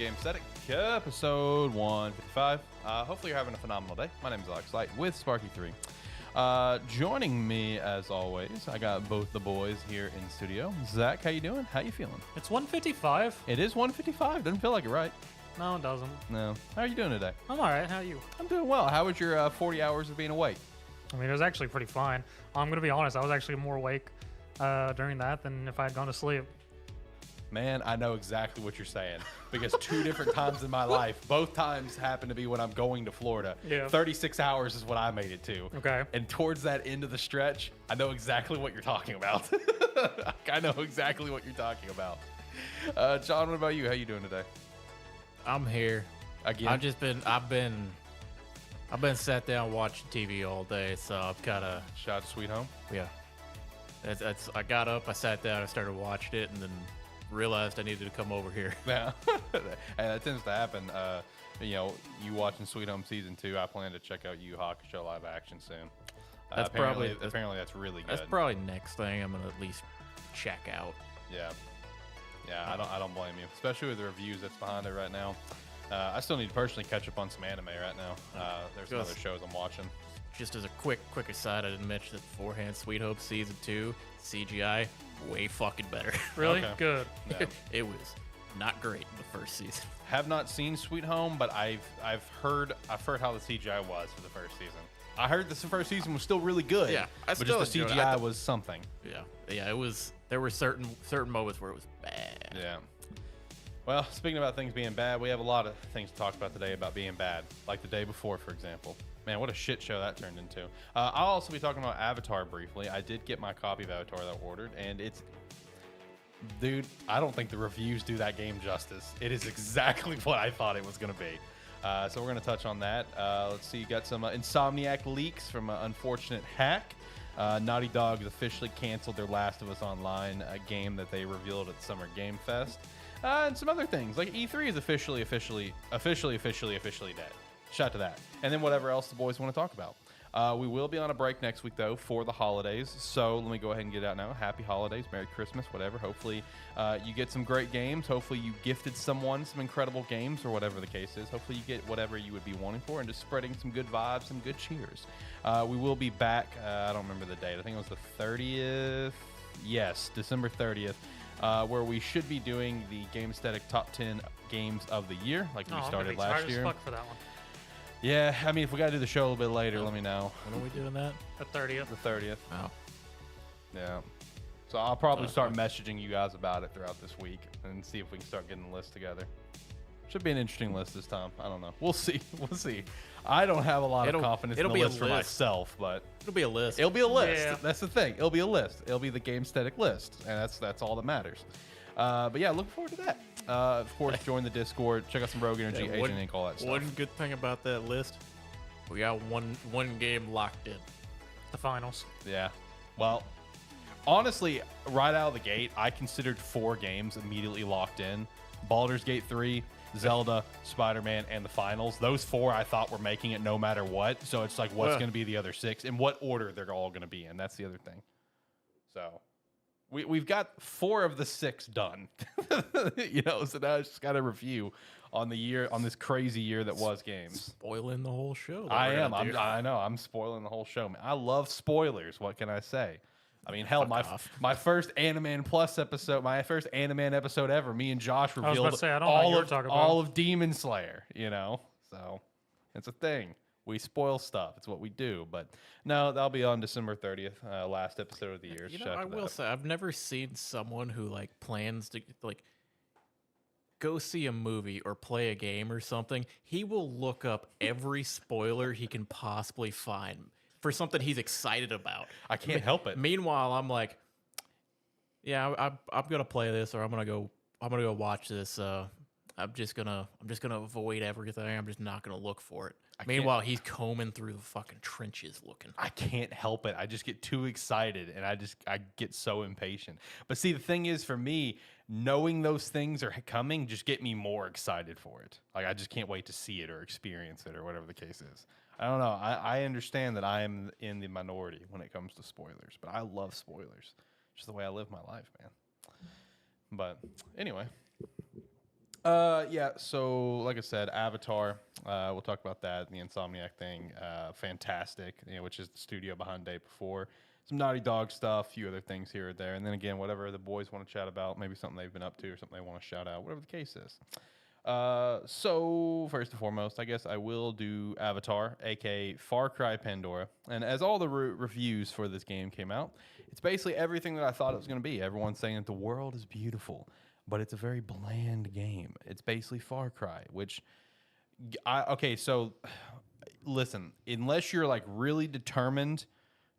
Gamesthetic, episode 155. Hopefully you're having a phenomenal day. My name is Alex Light with Sparky3. Joining me, as always, I got both the boys here in studio. Zach, how you doing? How you feeling? It's 155. It is 155. Doesn't feel like it, right? No, it doesn't. No. How are you doing today? I'm all right. How are you? I'm doing well. How was your 40 hours of being awake? I mean, it was actually pretty fine. I'm going to be honest. I was actually more awake during that than if I had gone to sleep. Man, I know exactly what you're saying because two different times in my life, both times happen to be when I'm going to Florida. Yeah. 36 hours is what I made it to. Okay. And towards that end of the stretch, I know exactly what you're talking about. I know exactly what you're talking about. John, what about you? How you doing today? I'm here. Again? I've been sat down watching TV all day, so I've kind of, Shout to Sweet Home. yeah. I got up, I sat down, I started watching it, and then realized I needed to come over here. Yeah. And that tends to happen. You watching Sweet Home Season 2, I plan to check out Yu Hakusho live action soon. Apparently that's really good. That's probably next thing I'm gonna at least check out. Yeah. Yeah, I don't blame you, especially with the reviews that's behind it right now. I still need to personally catch up on some anime right now. There's some other shows I'm watching. Just as a quick aside, I didn't mention it beforehand. Sweet Hope Season 2 CGI way fucking better. Really? Okay. Good. Yeah. It was not great in the first season. Have not seen Sweet Home, but I've heard how the CGI was for the first season. I heard the first season was still really good. Yeah, but just the enjoyed it. CGI was something. Yeah. It was. There were certain moments where it was bad. Yeah. Well, speaking about things being bad, we have a lot of things to talk about today about being bad. Like the day before, for example. Man, what a shit show that turned into. I'll also be talking about Avatar briefly. I did get my copy of Avatar that I ordered, and dude, I don't think the reviews do that game justice. It is exactly what I thought it was going to be. So we're going to touch on that. Let's see, you got some Insomniac leaks from an unfortunate hack. Naughty Dog has officially canceled their Last of Us Online game that they revealed at Summer Game Fest. And some other things, like E3 is officially dead. Shout to that. And then whatever else the boys want to talk about. We will be on a break next week, though, for the holidays. So let me go ahead and get it out now. Happy holidays, Merry Christmas, whatever. Hopefully you get some great games. Hopefully you gifted someone some incredible games or whatever the case is. Hopefully you get whatever you would be wanting for and just spreading some good vibes, some good cheers. We will be back. I don't remember the date. I think it was the 30th. Yes, December 30th. Where we should be doing the Gamesthetic Top 10 Games of the Year, like we started last year. I'm fuck for that one. Yeah, I mean, if we got to do the show a little bit later, let me know. When are we doing that? The 30th. The 30th. Oh. Yeah. So I'll probably start messaging you guys about it throughout this week and see if we can start getting the list together. Should be an interesting list this time. I don't know. We'll see. We'll see. I don't have a lot of confidence in the list for myself, but It'll be a list. it'll be a list. Yeah. That's the thing. It'll be a list. It'll be the Gamesthetic list, and that's all that matters. But yeah, look forward to that. Of course, join the Discord. Check out some Rogue Energy, Yeah, Agent Inc., all that stuff. One good thing about that list, we got one game locked in. The finals. Yeah. Well, honestly, right out of the gate, I considered 4 games immediately locked in. Baldur's Gate 3, Zelda, Spider-Man, and the finals. Those 4 I thought were making it no matter what. So it's like, what's going to be the other 6? In what order they're all going to be in? That's the other thing. So we've got 4 of the 6 done. So now it's just got a review on the year, on this crazy year that was games. Spoiling the whole show. I am. I know. I'm spoiling the whole show, man. I love spoilers. What can I say? I mean, hell, my first AniMan Plus episode, my first AniMan episode ever, me and Josh revealed all of Demon Slayer, So it's a thing. We spoil stuff. It's what we do. But no, that'll be on December 30th, last episode of the year. I will say, I've never seen someone who plans to go see a movie or play a game or something. He will look up every spoiler he can possibly find for something he's excited about. I can't help it. Meanwhile, I'm like, yeah, I'm gonna play this, or I'm gonna go watch this. I'm just gonna avoid everything. I'm just not gonna look for it. Meanwhile, he's combing through the fucking trenches looking. I can't help it. I just get too excited, and I get so impatient. But see, the thing is, for me, knowing those things are coming just get me more excited for it. Like, I just can't wait to see it or experience it or whatever the case is. I don't know. I understand that I am in the minority when it comes to spoilers, but I love spoilers. It's just the way I live my life, man. But anyway, Yeah. So, like I said, Avatar. We'll talk about that. The Insomniac thing. Fantastic. Which is the studio behind Day Before. Some Naughty Dog stuff. A few other things here or there. And then again, whatever the boys want to chat about. Maybe something they've been up to or something they want to shout out. Whatever the case is. So first and foremost, I guess I will do Avatar, aka Far Cry Pandora. And as all the reviews for this game came out, it's basically everything that I thought it was going to be. Everyone's saying that the world is beautiful, but it's a very bland game. It's basically Far Cry, which okay, so listen, unless you're like really determined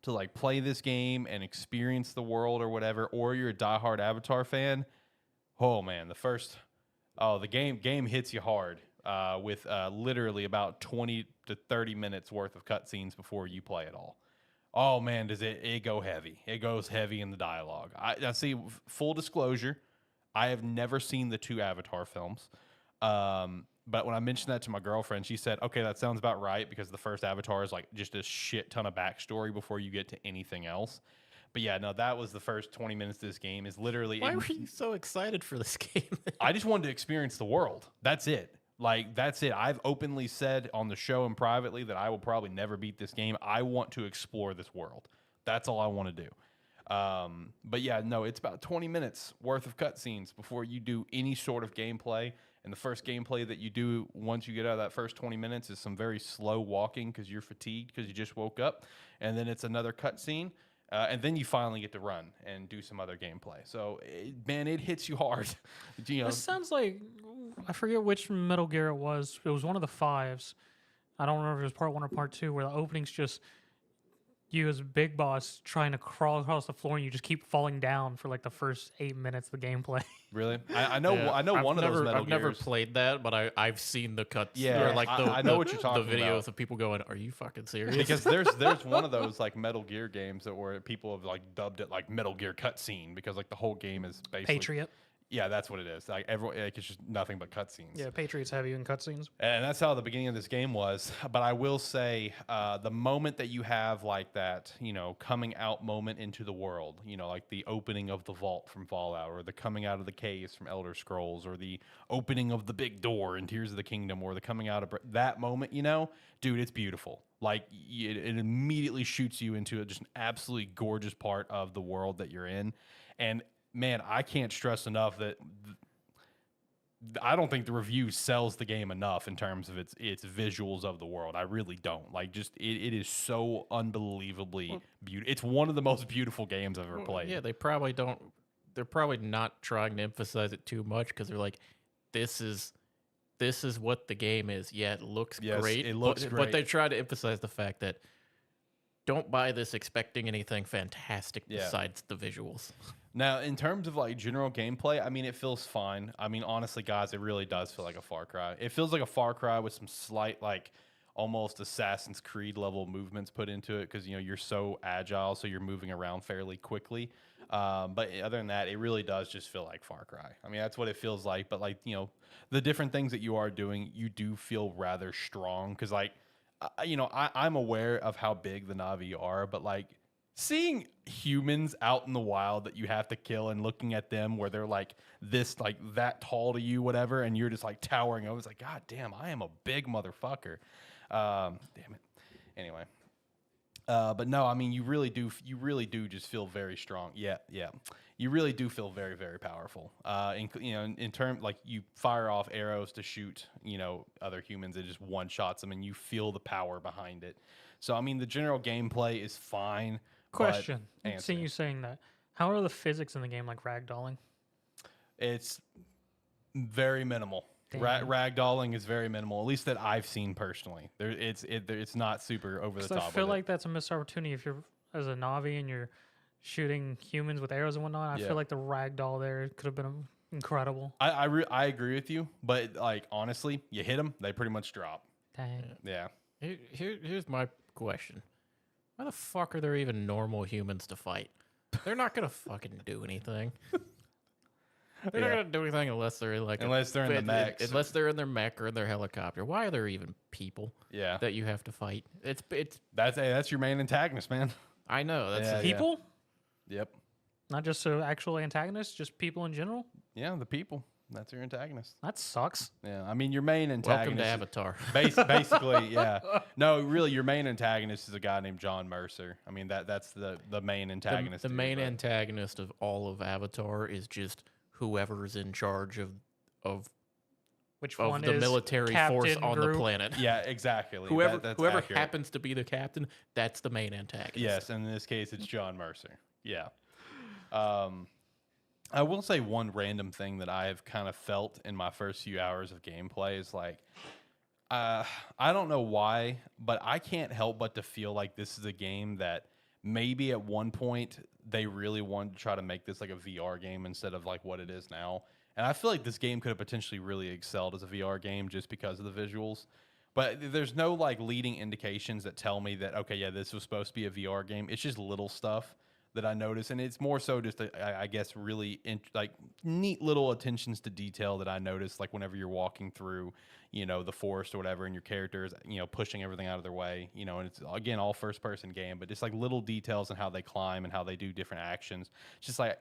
to like play this game and experience the world or whatever, or you're a diehard Avatar fan, oh man, the game hits you hard with literally about 20 to 30 minutes worth of cutscenes before you play it all. Oh man, does it go heavy? It goes heavy in the dialogue. I see. Full disclosure, I have never seen the 2 Avatar films. But when I mentioned that to my girlfriend, she said, "Okay, that sounds about right," because the first Avatar is like just a shit ton of backstory before you get to anything else. But yeah, no, that was the first 20 minutes of this game. Is literally. Why were you so excited for this game? I just wanted to experience the world. That's it. Like, that's it. I've openly said on the show and privately that I will probably never beat this game. I want to explore this world. That's all I want to do. But yeah, no, it's about 20 minutes worth of cutscenes before you do any sort of gameplay. And the first gameplay that you do once you get out of that first 20 minutes is some very slow walking because you're fatigued because you just woke up. And then it's another cutscene. And then you finally get to run and do some other gameplay. So, man, it hits you hard. This sounds like, I forget which Metal Gear it was. It was one of the 5s. I don't remember if it was part 1 or part 2, where the opening's just you as a big boss trying to crawl across the floor and you just keep falling down for like the first 8 minutes of the gameplay. Really? I know. Yeah. I know one of those Metal I've never Gears. played that, but I've seen the cuts. Yeah, or like I know what you're talking the videos about. of people going, "Are you fucking serious?" Because there's one of those like Metal Gear games that where people have like dubbed it like Metal Gear cutscene because like the whole game is basically Patriot. Yeah, that's what it is. Like everyone, like, it's just nothing but cutscenes. Yeah, Patriot's heavy in cutscenes. And that's how the beginning of this game was. But I will say, the moment that you have like that, coming out moment into the world, like the opening of the vault from Fallout, or the coming out of the caves from Elder Scrolls, or the opening of the big door in Tears of the Kingdom, or the coming out of that moment, dude, it's beautiful. Like it immediately shoots you into just an absolutely gorgeous part of the world that you're in. And man, I can't stress enough that I don't think the review sells the game enough in terms of its visuals of the world. I really don't. Like, just it is so unbelievably beautiful. It's one of the most beautiful games I've ever played. Yeah, they probably don't. They're probably not trying to emphasize it too much because they're like, this is what the game is. Yeah, it looks great. It looks great. But they try to emphasize the fact that don't buy this expecting anything fantastic besides the visuals. Now, in terms of like general gameplay, I mean, it feels fine. I mean, honestly, guys, it really does feel like a Far Cry. It feels like a Far Cry with some slight, like, almost Assassin's Creed level movements put into it because, you're so agile, so you're moving around fairly quickly. But other than that, it really does just feel like Far Cry. I mean, that's what it feels like. But, like, the different things that you are doing, you do feel rather strong because, like, I'm aware of how big the Na'vi are, but, like, seeing humans out in the wild that you have to kill and looking at them where they're like this, like that tall to you, whatever, and you're just like towering over. It's like, God damn, I am a big motherfucker. Damn it. Anyway. But no, I mean, you really do just feel very strong. Yeah. You really do feel very, very powerful. In terms, like you fire off arrows to shoot, other humans, it just one shots them and you feel the power behind it. So, I mean, the general gameplay is fine. Question. Seeing you saying that, how are the physics in the game like ragdolling? It's very minimal. Ragdolling is very minimal, at least that I've seen personally. It's not super over the top. I feel like that's a missed opportunity if you're as a Na'vi and you're shooting humans with arrows and whatnot. I feel like the ragdoll there could have been incredible. I agree with you, but like honestly, you hit them, they pretty much drop. Dang. Yeah. Here's my question. Why the fuck are there even normal humans to fight? They're not gonna fucking do anything. They're not gonna do anything unless they're in unless they're in the mechs. Unless they're in their mech or in their helicopter. Why are there even people? Yeah. That you have to fight? That's your main antagonist, man. I know. That's people. Yep. Not just actual antagonists, just people in general. Yeah, the people. That's your antagonist. That sucks. Yeah, I mean, your main Welcome antagonist. to Avatar. Basically, yeah. No, really, your main antagonist is a guy named John Mercer. I mean, that's the main antagonist. The here, main but- antagonist of all of Avatar is just whoever's in charge of Which one the is military force Captain on Groot? the planet. Yeah, exactly. Whoever That's whoever accurate. happens to be the captain, that's the main antagonist. Yes, and in this case, it's John Mercer. Yeah. I will say one random thing that I've kind of felt in my first few hours of gameplay is like, I don't know why, but I can't help but to feel like this is a game that maybe at one point they really wanted to try to make this like a VR game instead of like what it is now. And I feel like this game could have potentially really excelled as a VR game just because of the visuals. But there's no like leading indications that tell me that, okay, yeah, this was supposed to be a VR game. It's just little stuff that I notice, and it's more so just I guess really like neat little attentions to detail that I notice, like whenever you're walking through, you know, the forest or whatever, and your character is, you know, pushing everything out of their way, you know, and it's again all first person game, but just like little details and how they climb and how they do different actions. It's just like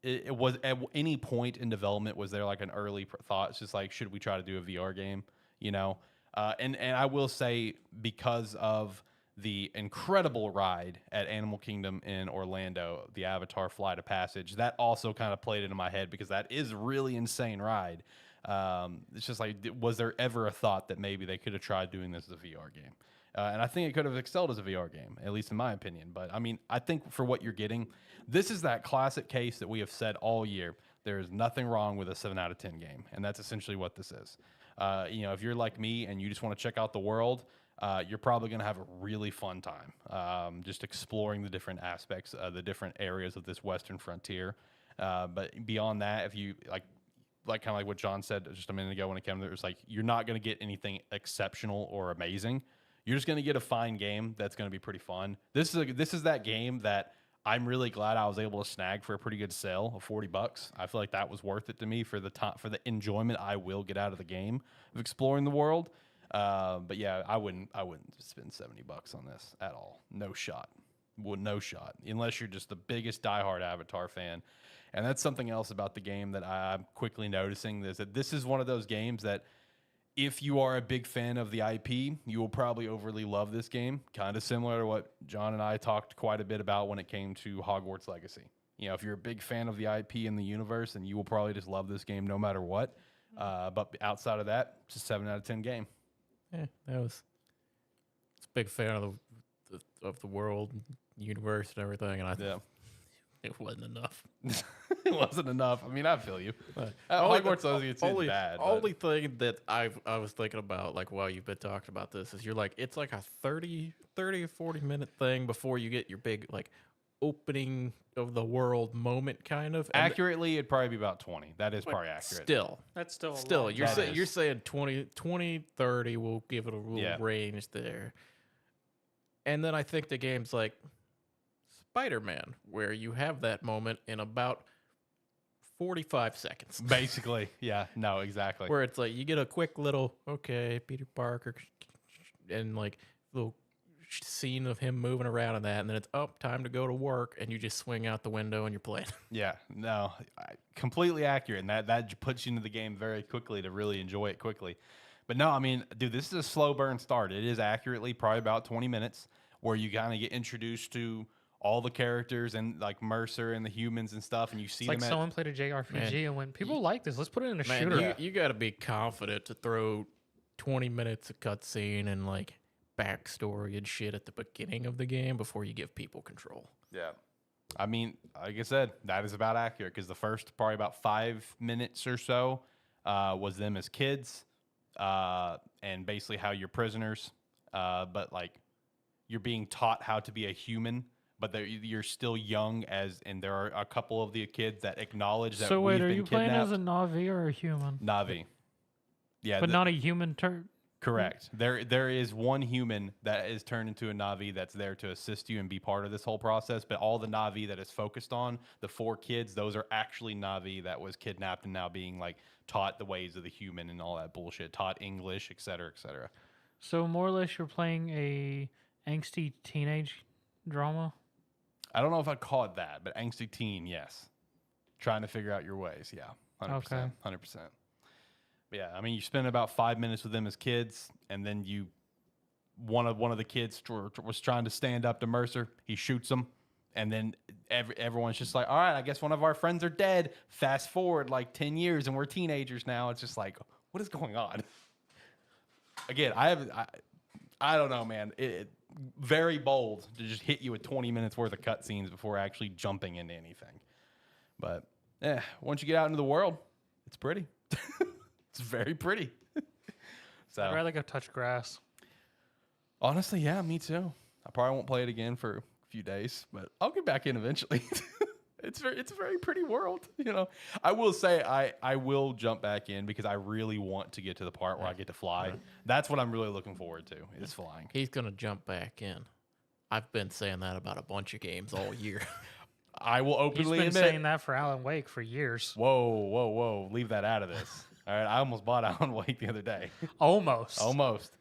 it was at any point in development was there like an early thought? It's just like, should we try to do a VR game, you know? And I will say, because of the incredible ride at Animal Kingdom in Orlando, the Avatar Flight of Passage, that also kind of played into my head because that is a really insane ride. It's just like, was there ever a thought that maybe they could have tried doing this as a VR game? And I think it could have excelled as a VR game, at least in my opinion. But I mean, I think for what you're getting, this is that classic case that we have said all year. There is nothing wrong with a 7 out of 10 game. And that's essentially what this is. You know, if you're like me and you just want to check out the world, you're probably going to have a really fun time just exploring the different aspects, the different areas of this Western frontier. But beyond that, if you like kind of like what John said just a minute ago when it came to it, was like, you're not going to get anything exceptional or amazing. You're just going to get a fine game that's going to be pretty fun. This is that game that I'm really glad I was able to snag for a pretty good sale of $40. I feel like that was worth it to me for the time, for the enjoyment I will get out of the game of exploring the world. But yeah, I wouldn't spend $70 on this at all. No shot. No shot. Unless you're just the biggest diehard Avatar fan. And that's something else about the game that I'm quickly noticing, is that this is one of those games that if you are a big fan of the IP, you will probably overly love this game. Kind of similar to what John and I talked quite a bit about when it came to Hogwarts Legacy. You know, if you're a big fan of the IP and the universe, then you will probably just love this game no matter what. But outside of that, it's a 7 out of 10 game. Yeah, it's a big fan of the world, universe, and everything, and Yeah. it wasn't enough. It wasn't enough. I mean, I feel you. Hogwarts Legacy it's bad. but- Only thing that I was thinking about, like, while you've been talking about this, is you're like, it's like a 30 or 40 minute thing before you get your big, like, opening of the world moment, kind of. And accurately, it'd probably be about 20. That is probably accurate. That's still a Still, long you're time. saying 20, 30, we'll give it a little range there. And then I think the game's like Spider-Man, where you have that moment in about 45 seconds. Basically, yeah. No, exactly. Where it's like you get a quick little, okay, Peter Parker, and like little scene of him moving around and that, and then it's time to go to work, and you just swing out the window and you're playing. Yeah, no, completely accurate, and that puts you into the game very quickly to really enjoy it quickly. But no, I mean, dude, this is a slow burn start. It is accurately probably about 20 minutes where you kind of get introduced to all the characters and like Mercer and the humans and stuff, and you see It's like them someone played a JRPG and went, people like this. Let's put it in a Man, shooter. you got to be confident to throw 20 minutes of cutscene and like backstory and shit at the beginning of the game before you give people control. Yeah. I mean, like I said, that is about accurate because the first probably about 5 minutes or so was them as kids and basically how you're prisoners, but like you're being taught how to be a human, but you're still young and there are a couple of the kids that acknowledge that So wait, we've are been you playing as a kidnapped. Navi or a human? Navi. Yeah, But not a human turd. correct. There is one human that is turned into a Navi that's there to assist you and be part of this whole process. But all the Navi that is focused on, the 4 kids, those are actually Navi that was kidnapped and now being like taught the ways of the human and all that bullshit, taught English, et cetera, et cetera. So more or less you're playing a angsty teenage drama. I don't know if I'd call it that, but angsty teen, yes. Trying to figure out your ways, yeah. 100%. Okay. 100%. Yeah, I mean, you spend about 5 minutes with them as kids, and then one of the kids was trying to stand up to Mercer. He shoots him, and then everyone's just like, all right, I guess one of our friends are dead. Fast forward like 10 years, and we're teenagers now. It's just like, what is going on? Again, I don't know, man. Very bold to just hit you with 20 minutes worth of cutscenes before actually jumping into anything. But once you get out into the world, it's pretty. It's very pretty. So I'd rather go touch grass. honestly, yeah, me too. I probably won't play it again for a few days, but I'll get back in eventually. It's a very pretty world, you know. I will say I will jump back in because I really want to get to the part where I get to fly. That's what I'm really looking forward to is flying. He's gonna jump back in. I've been saying that about a bunch of games all year. I will He's openly been admit. saying that for Alan Wake for years. Whoa! Leave that out of this. All right, I almost bought Alan Wake the other day. Almost. Almost.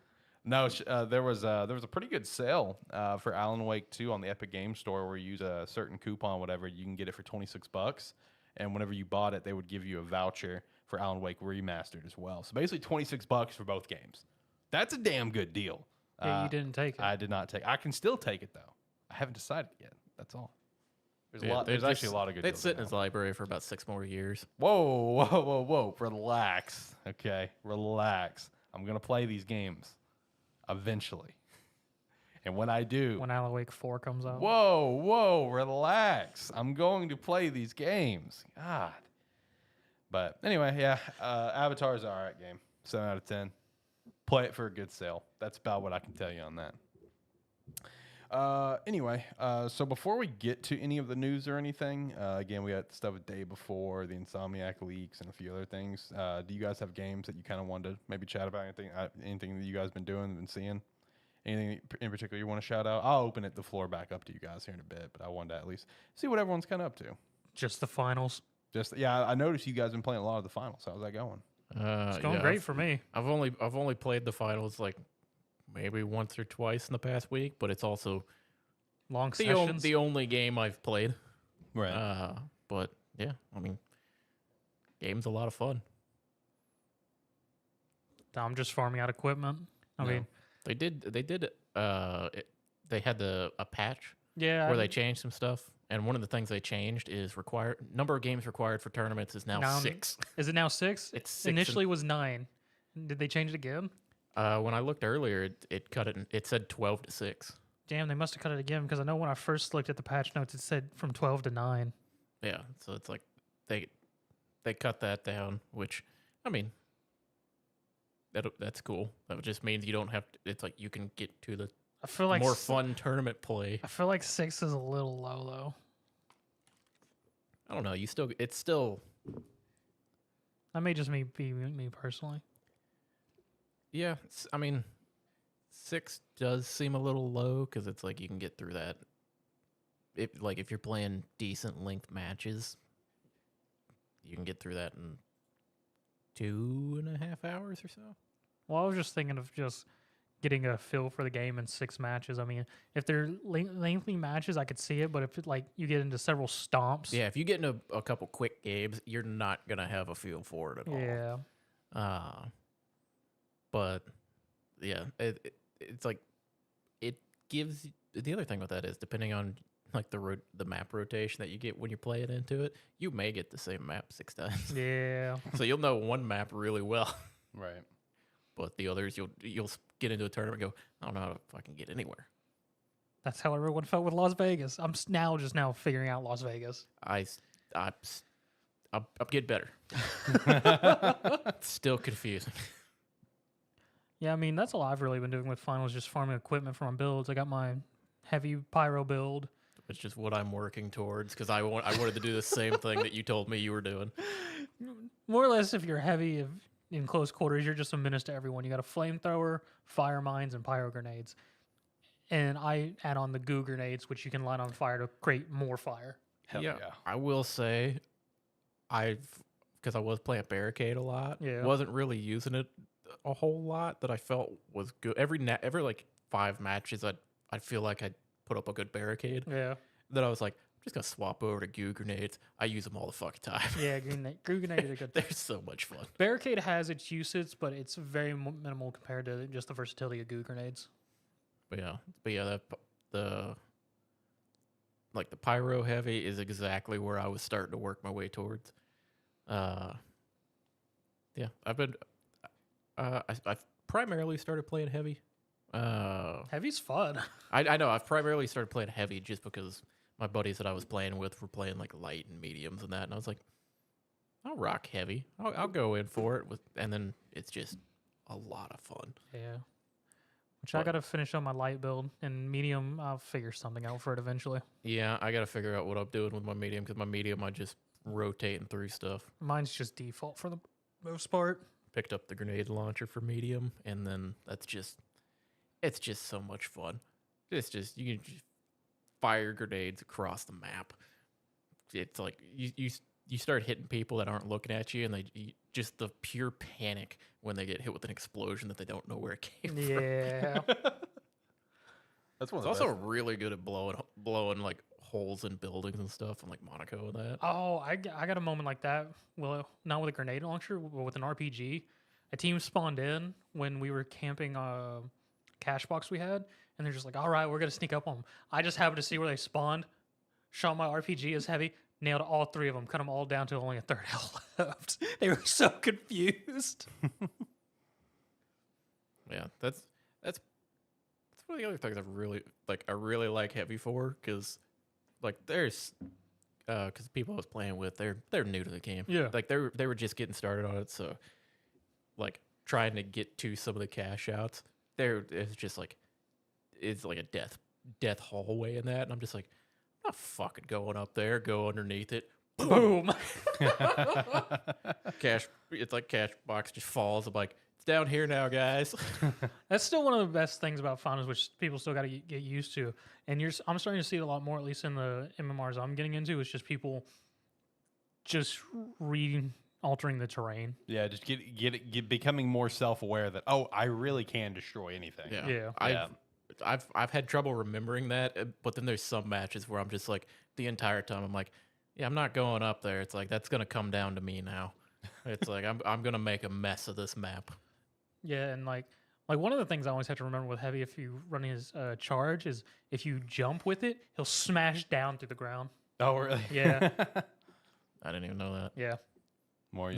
No, there was a pretty good sale for Alan Wake 2 on the Epic Games Store where you use a certain coupon, whatever, you can get it for $26. And whenever you bought it, they would give you a voucher for Alan Wake Remastered as well. So basically $26 for both games. That's a damn good deal. Yeah, you didn't take it. I did not take. I can still take it though. I haven't decided yet. That's all. There's Yeah, There's actually a lot of good. They'd deals sit in right his now. library for about 6 more years. Whoa! Relax. Okay, relax. I'm gonna play these games eventually, and when I do, When Alan Wake 4 comes out. whoa, relax. I'm going to play these games. God. But anyway, yeah, Avatar is an all right game. 7 out of 10. Play it for a good sale. That's about what I can tell you on that. Anyway, so before we get to any of the news or anything, again, we had stuff a day before, the Insomniac leaks and a few other things. Do you guys have games that you kind of wanted to maybe chat about? Anything that you guys been doing, been seeing? Anything in particular you want to shout out? I'll open the floor back up to you guys here in a bit, but I wanted to at least see what everyone's kind of up to. Just the finals. I noticed you guys been playing a lot of the finals. How's that going? It's going great for me. I've only played the finals like maybe once or twice in the past week, but it's also Long sessions. the only game I've played. Right. But yeah, I mean, game's a lot of fun. I'm just farming out equipment. I No. mean, They had a patch yeah. where they changed some stuff, and one of the things they changed is number of games required for tournaments is now 6. Is it now 6? It's 6 Initially was 9. Did they change it again? When I looked earlier, it cut it. It said 12 to 6. Damn, they must have cut it again because I know when I first looked at the patch notes, it said from 12 to 9. Yeah, so it's like they cut that down, which I mean, that's cool. That just means you don't have to. It's like you can get to the I feel like more fun tournament play. I feel like 6 is a little low though. I don't know. It's still. That may just be me personally. Yeah, I mean, 6 does seem a little low because it's like you can get through that. If you're playing decent length matches, you can get through that in 2.5 hours or so. Well, I was just thinking of just getting a feel for the game in 6 matches. I mean, if they're lengthy matches, I could see it, but if you get into several stomps, Yeah, if you get into a couple quick games, you're not gonna have a feel for it at all. yeah. But yeah, it's like it gives. The other thing with that is depending on like the map rotation that you get when you play it into it, you may get the same map 6 times. Yeah. So you'll know one map really well, Right. but the others you'll get into a tournament and go, I don't know how to fucking get anywhere. That's how everyone felt with Las Vegas. I'm now figuring out Las Vegas. I'm getting better. It's still confusing. Yeah, I mean, that's all I've really been doing with finals, just farming equipment for my builds. I got my heavy pyro build. It's just what I'm working towards because I wanted to do the same thing that you told me you were doing. More or less, if you're heavy in close quarters, you're just a menace to everyone. You got a flamethrower, fire mines, and pyro grenades. And I add on the goo grenades, which you can light on fire to create more fire. Hell yeah. I will say, because I was playing barricade a lot. Yeah. Wasn't really using it a whole lot that I felt was good. Every like 5 matches, I'd feel like I'd put up a good barricade. Yeah. Then I was like, just gonna swap over to goo grenades. I use them all the fucking time. Yeah, goo grenade is a good thing. They're so much fun. Barricade has its usage, but it's very minimal compared to just the versatility of goo grenades. But yeah, the like the pyro heavy is exactly where I was starting to work my way towards. Yeah, I've primarily started playing heavy. Heavy's fun. I know I've primarily started playing heavy just because my buddies that I was playing with were playing like light and mediums and that, and I was like, I'll rock heavy. I'll go in for it and then it's just a lot of fun. Yeah. Which I got to finish on my light build, and medium, I'll figure something out for it eventually. Yeah, I got to figure out what I'm doing with my medium, because my medium, I just rotating through stuff. Mine's just default for the most part. Picked up the grenade launcher for medium, and then it's just so much fun. It's just, you can just fire grenades across the map. It's like, you start hitting people that aren't looking at you, and just the pure panic when they get hit with an explosion that they don't know where it came from. Yeah. That's one. It's also really good at blowing like holes in buildings and stuff, and like Monaco and that. Oh, I got a moment like that. Well, not with a grenade launcher, but with an RPG. A team spawned in when we were camping a cache box we had, and they're just like, all right, we're going to sneak up on them. I just happened to see where they spawned, shot my RPG as heavy, nailed all three of them, cut them all down to only a third health left. They were so confused. Yeah, that's one of the other things I really like heavy for, because like there's because people I was playing with, they're new to the game. Yeah. Like they were just getting started on it, so like trying to get to some of the cash outs, it's like a death hallway in that, and I'm just like, I'm not fucking going up there, go underneath it. Boom. It's like cash box just falls. I'm like, it's down here now, guys. That's still one of the best things about finals, which people still got to get used to. And I'm starting to see it a lot more, at least in the MMRs I'm getting into. It's just people just altering the terrain. Yeah, just becoming more self-aware that, oh, I really can destroy anything. Yeah. I've had trouble remembering that, but then there's some matches where I'm just like, the entire time I'm like, yeah, I'm not going up there. It's like, that's gonna come down to me now. It's like I'm gonna make a mess of this map. Yeah, and like one of the things I always have to remember with heavy, if you run his charge, is if you jump with it, he'll smash down through the ground. Oh, really? Yeah. I didn't even know that. Yeah. More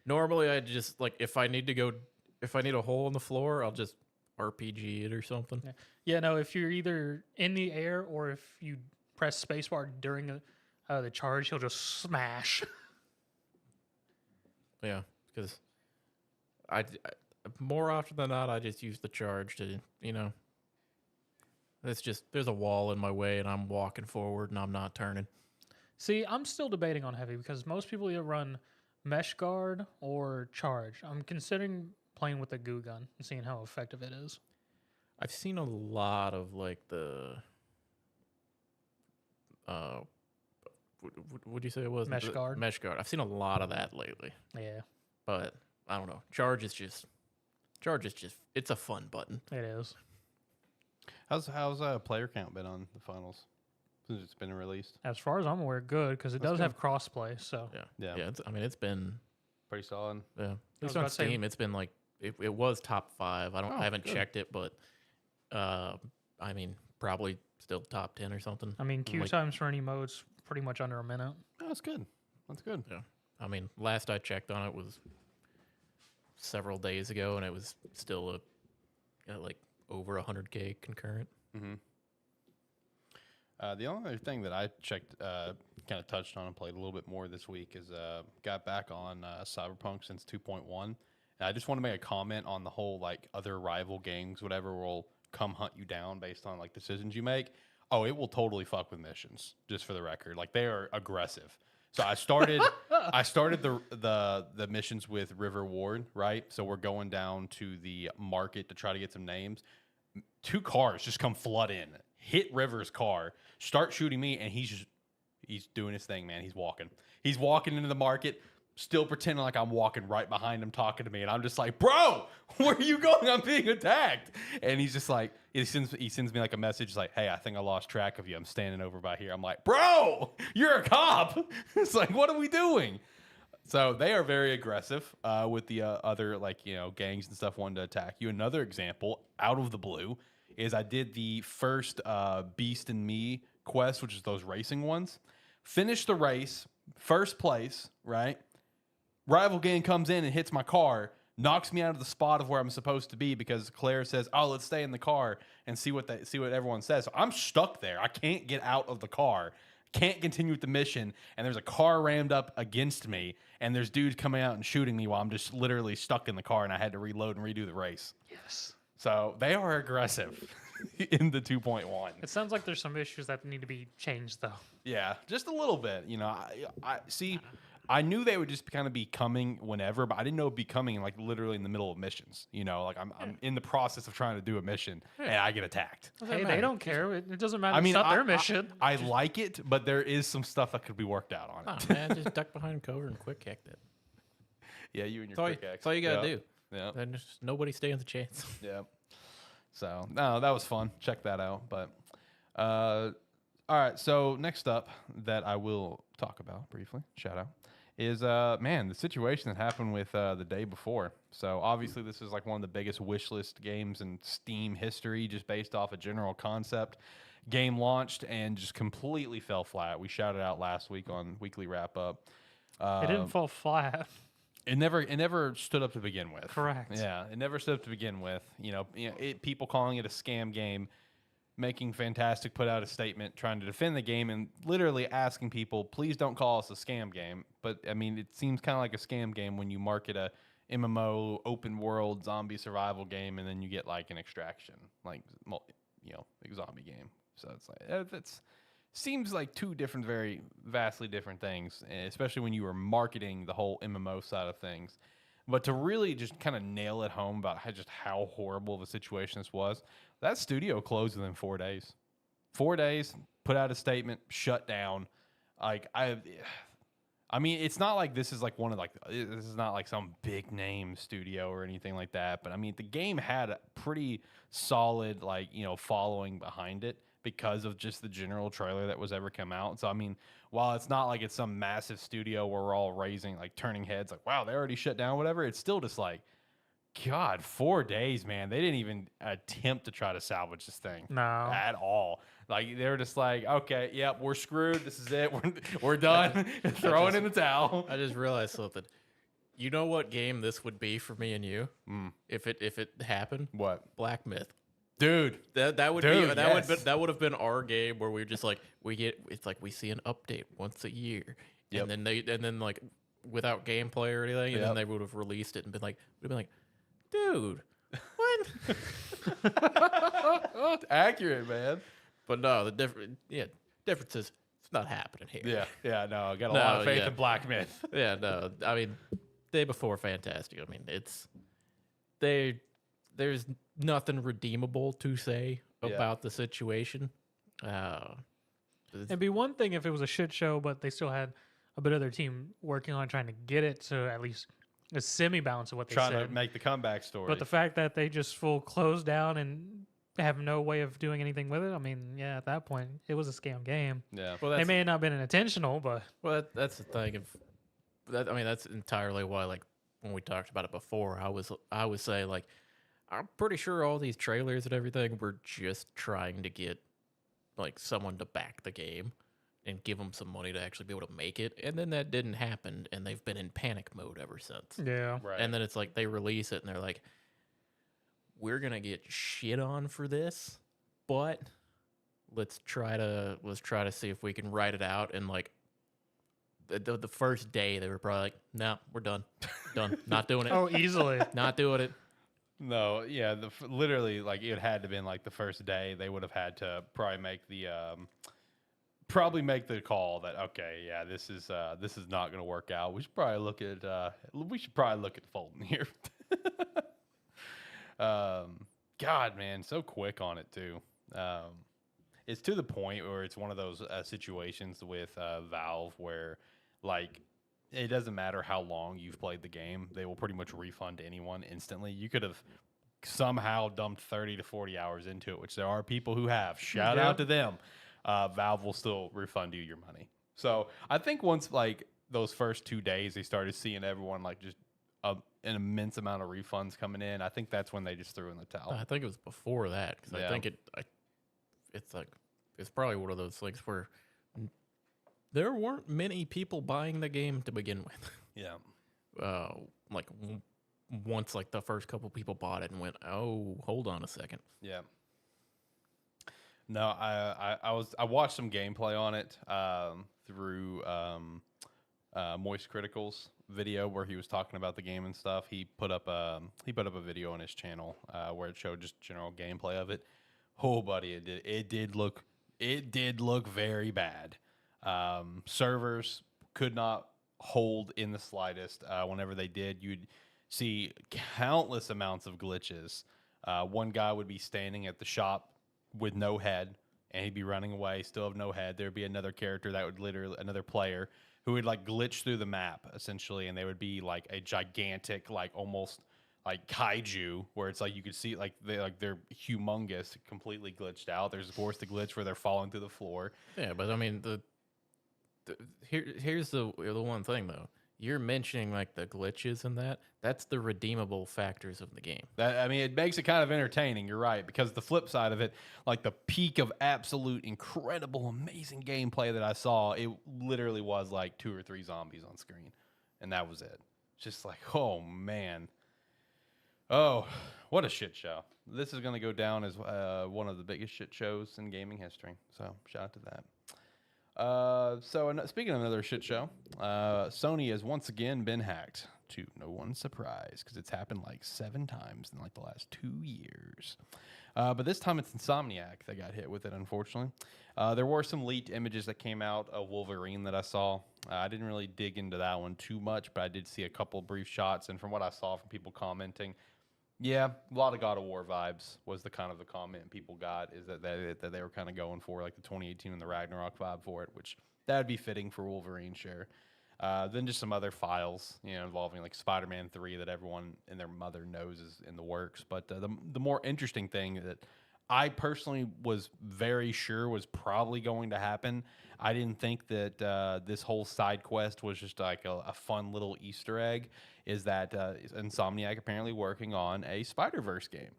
Normally I just like, if I need a hole in the floor, I'll just RPG it or something. Yeah, no, if you're either in the air or if you press spacebar during the charge, he'll just smash. Yeah, because I more often than not, I just use the charge to, it's just, there's a wall in my way and I'm walking forward and I'm not turning. See, I'm still debating on heavy because most people either run mesh guard or charge. I'm considering playing with the goo gun and seeing how effective it is. I've seen a lot of like the what do you say it was? Mesh guard. Mesh guard. I've seen a lot of that lately. Yeah, But I don't know. Charge is just it's a fun button. it is. How's player count been on the finals since it's been released? As far as I'm aware, good, because it That's does good. have crossplay. So Yeah. It's been Pretty solid. yeah. At was least about on to say- Steam, it's been like it was top 5. I haven't good. checked it, but probably still top 10 or something. I mean, queue Like- times for any mode's pretty much under a minute. Oh, that's good. That's good. Yeah. Last I checked on it was several days ago, and it was still like over 100K concurrent. Mm-hmm. The only other thing that I checked, kind of touched on and played a little bit more this week is got back on Cyberpunk since 2.1. And I just want to make a comment on the whole, like, other rival games, whatever, will come hunt you down based on, like, decisions you make. Oh, it will totally fuck with missions, just for the record. Like, they are aggressive. So I started the missions with River Ward, right? So we're going down to the market to try to get some names. 2 cars just come flood in, hit River's car, start shooting me, and he's doing his thing, man. He's walking into the market, still pretending like I'm walking right behind him, talking to me, and I'm just like, bro, where are you going? I'm being attacked. And he's just like, he sends me like a message like, hey, I think I lost track of you. I'm standing over by here. I'm like, bro, you're a cop. It's like, what are we doing? So they are very aggressive with the other gangs and stuff wanting to attack you. Another example out of the blue is I did the first Beast and Me quest, which is those racing ones. Finished the race, first place, right? Rival gang comes in and hits my car, knocks me out of the spot of where I'm supposed to be because Claire says, "Oh, let's stay in the car and see what everyone says." So I'm stuck there. I can't get out of the car. Can't continue with the mission, and there's a car rammed up against me, and there's dudes coming out and shooting me while I'm just literally stuck in the car, and I had to reload and redo the race. Yes. So they are aggressive in the 2.1. It sounds like there's some issues that need to be changed, though. Yeah, just a little bit. You know, I see. I knew they would just kind of be coming whenever, but I didn't know it'd be coming like literally in the middle of missions. You know, like I'm in the process of trying to do a mission and I get attacked. Hey, they don't care. It doesn't matter. I mean, it's not their mission. I like it, but there is some stuff that could be worked out on it. Oh, man, just duck behind cover and quick kick it. Yeah, you and your That's all, quick that's all you gotta do. Yeah. Then just nobody stands a chance. Yeah. So no, that was fun. Check that out. But all right. So next up that I will talk about briefly, shout out, is the situation that happened with the day before. So obviously this is like one of the biggest wish list games in Steam history, just based off a general concept. Game launched and just completely fell flat. We shouted out last week on Weekly Wrap Up. It didn't fall flat. It never stood up to begin with. Correct. Yeah, it never stood up to begin with. People calling it a scam game, making Fantastic put out a statement trying to defend the game and literally asking people, please don't call us a scam game. But I mean, it seems kind of like a scam game when you market a MMO open world zombie survival game and then you get like an extraction, like zombie game. So it's like that's seems like two different, very vastly different things, especially when you were marketing the whole MMO side of things. But to really just kind of nail it home about how horrible of a situation this was, that studio closed within 4 days. 4 days, put out a statement, shut down. Like I mean, it's not like this is like this is not like some big name studio or anything like that. But I mean, the game had a pretty solid following behind it because of just the general trailer that was ever come out. So I mean, while it's not like it's some massive studio where we're all turning heads like, wow, they already shut down, whatever. It's still just like, God, 4 days, man. They didn't even attempt to try to salvage this thing. No. At all. Like, they were just like, okay, yep, we're screwed. This is it. We're done. Throw it in the towel. I just realized something. You know what game this would be for me and you? If it happened? What? Black Myth. Dude. That would Dude, be yes. that would have been our game where we just like we see an update once a year. Yep. And then like without gameplay or anything, and then they would have released it and been like dude, what? Accurate, man. But no, the difference is it's not happening here. Yeah, no, I got a lot of faith in Black Myth. Yeah, no, I mean, day before Fantastic. I mean, there's nothing redeemable to say about the situation. It'd be one thing if it was a shit show, but they still had a bit of their team working on trying to get it to at least a semi-balance of what they Trying said. to make the comeback story. But the fact that they just full closed down and have no way of doing anything with it, I mean, yeah, at that point, it was a scam game. Yeah. Well, They may have not been intentional, but... Well, that's the thing. That's entirely why, like, when we talked about it before, I was saying, like, I'm pretty sure all these trailers and everything were just trying to get, like, someone to back the game and give them some money to actually be able to make it. And then that didn't happen, and they've been in panic mode ever since. Yeah. Right. And then it's like they release it, and they're like, we're going to get shit on for this, but let's try to see if we can write it out. And, like, the first day, they were probably like, no, we're done. Done. Not doing it. Oh, easily. Not doing it. No, yeah, literally, like, it had to been like the first day. They would have had to probably make the call that, okay, yeah, this is not going to work out. We should probably look at folding here. God, man, so quick on it too. It's to the point where it's one of those situations with Valve where, like, it doesn't matter how long you've played the game, they will pretty much refund anyone instantly. You could have somehow dumped 30 to 40 hours into it, which there are people who have. Shout out to them. Valve will still refund you your money. So I think once like those first 2 days, they started seeing everyone like just an immense amount of refunds coming in. I think that's when they just threw in the towel. I think it was before that because I think it's probably one of those things where there weren't many people buying the game to begin with. Yeah. Like once like the first couple people bought it and went, oh, hold on a second. Yeah. No, I watched some gameplay on it through Moist Critical's video where he was talking about the game and stuff. He put up a video on his channel where it showed just general gameplay of it. Oh, buddy, it did look very bad. Servers could not hold in the slightest. Whenever they did, you'd see countless amounts of glitches. One guy would be standing at the shop with no head, and he'd be running away, still have no head. There'd be another character that would another player who would like glitch through the map essentially, and they would be like a gigantic, like almost like kaiju, where it's like you could see they're humongous, completely glitched out. There's of course the glitch where they're falling through the floor. Yeah, but I mean here's the one thing though. You're mentioning like the glitches and that's the redeemable factors of the game. It makes it kind of entertaining. You're right, because the flip side of it, like the peak of absolute incredible, amazing gameplay that I saw, it literally was like 2 or 3 zombies on screen, and that was it. Just like, oh man, oh, what a shit show. This is going to go down as one of the biggest shit shows in gaming history. So shout out to that. Speaking of another shit show, Sony has once again been hacked, to no one's surprise, because it's happened like 7 times in like the last 2 years. But this time it's Insomniac that got hit with it, unfortunately. There were some leaked images that came out of Wolverine that I saw. I didn't really dig into that one too much, but I did see a couple brief shots, and from what I saw from people commenting, yeah, a lot of God of War vibes was the kind of the comment people got, is that they were kind of going for like the 2018 and the Ragnarok vibe for it, which that would be fitting for Wolverine, sure. Then just some other files, involving like Spider-Man 3 that everyone and their mother knows is in the works. But the more interesting thing that I personally was very sure was probably going to happen, I didn't think that this whole side quest was just like a fun little Easter egg, is that Insomniac apparently working on a Spider-Verse game.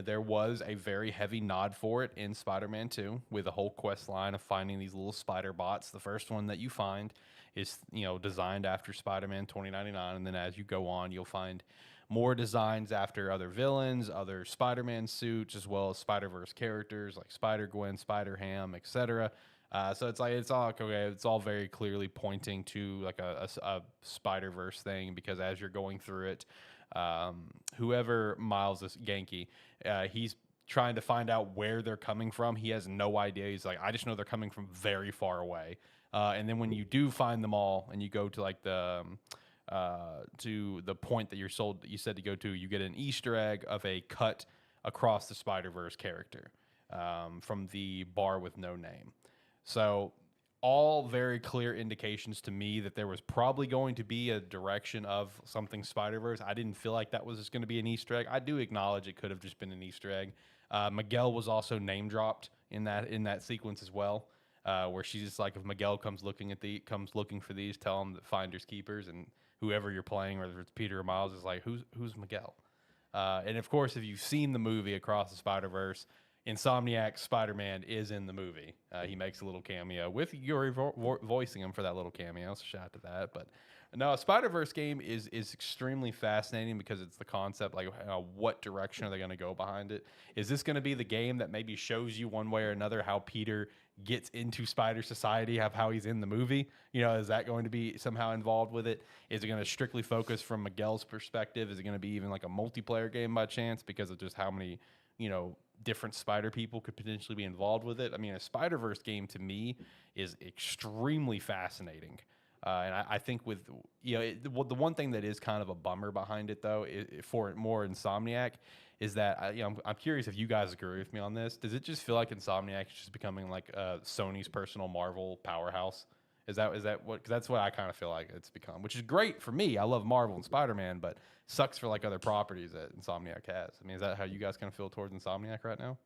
There was a very heavy nod for it in Spider-Man 2 with a whole quest line of finding these little spider bots. The first one that you find is, designed after Spider-Man 2099, and then as you go on, you'll find more designs after other villains, other Spider-Man suits, as well as Spider-Verse characters like Spider-Gwen, Spider-Ham, etc. So it's all very clearly pointing to like a Spider-Verse thing, because as you're going through it, whoever Miles is Genki, he's trying to find out where they're coming from. He has no idea. He's like, I just know they're coming from very far away. And then when you do find them all, and you go to like the point that you said to go to, you get an Easter egg of a cut across the Spider-Verse character from the bar with no name. So all very clear indications to me that there was probably going to be a direction of something Spider-Verse. I didn't feel like that was just going to be an Easter egg. I do acknowledge it could have just been an Easter egg. Miguel was also name dropped in that sequence as well, where she's just like, if Miguel comes looking for these, tell him that finders keepers, and whoever you're playing, whether it's Peter or Miles, is like, who's Miguel? And of course, if you've seen the movie Across the Spider-Verse, Insomniac Spider-Man is in the movie. He makes a little cameo with Yuri voicing him for that little cameo. So shout out to that. But no, a Spider-Verse game is extremely fascinating, because it's the concept, like what direction are they going to go behind it? Is this going to be the game that maybe shows you one way or another how Peter gets into Spider Society, how he's in the movie? Is that going to be somehow involved with it? Is it going to strictly focus from Miguel's perspective? Is it going to be even like a multiplayer game by chance, because of just how many, different Spider people could potentially be involved with it? A Spider-Verse game to me is extremely fascinating. And I think with, the one thing that is kind of a bummer behind it, though, for more Insomniac, is that I'm curious if you guys agree with me on this. Does it just feel like Insomniac is just becoming like Sony's personal Marvel powerhouse? Is that what? Because that's what I kind of feel like it's become, which is great for me. I love Marvel and Spider-Man, but sucks for like other properties that Insomniac has. I mean, is that how you guys kind of feel towards Insomniac right now?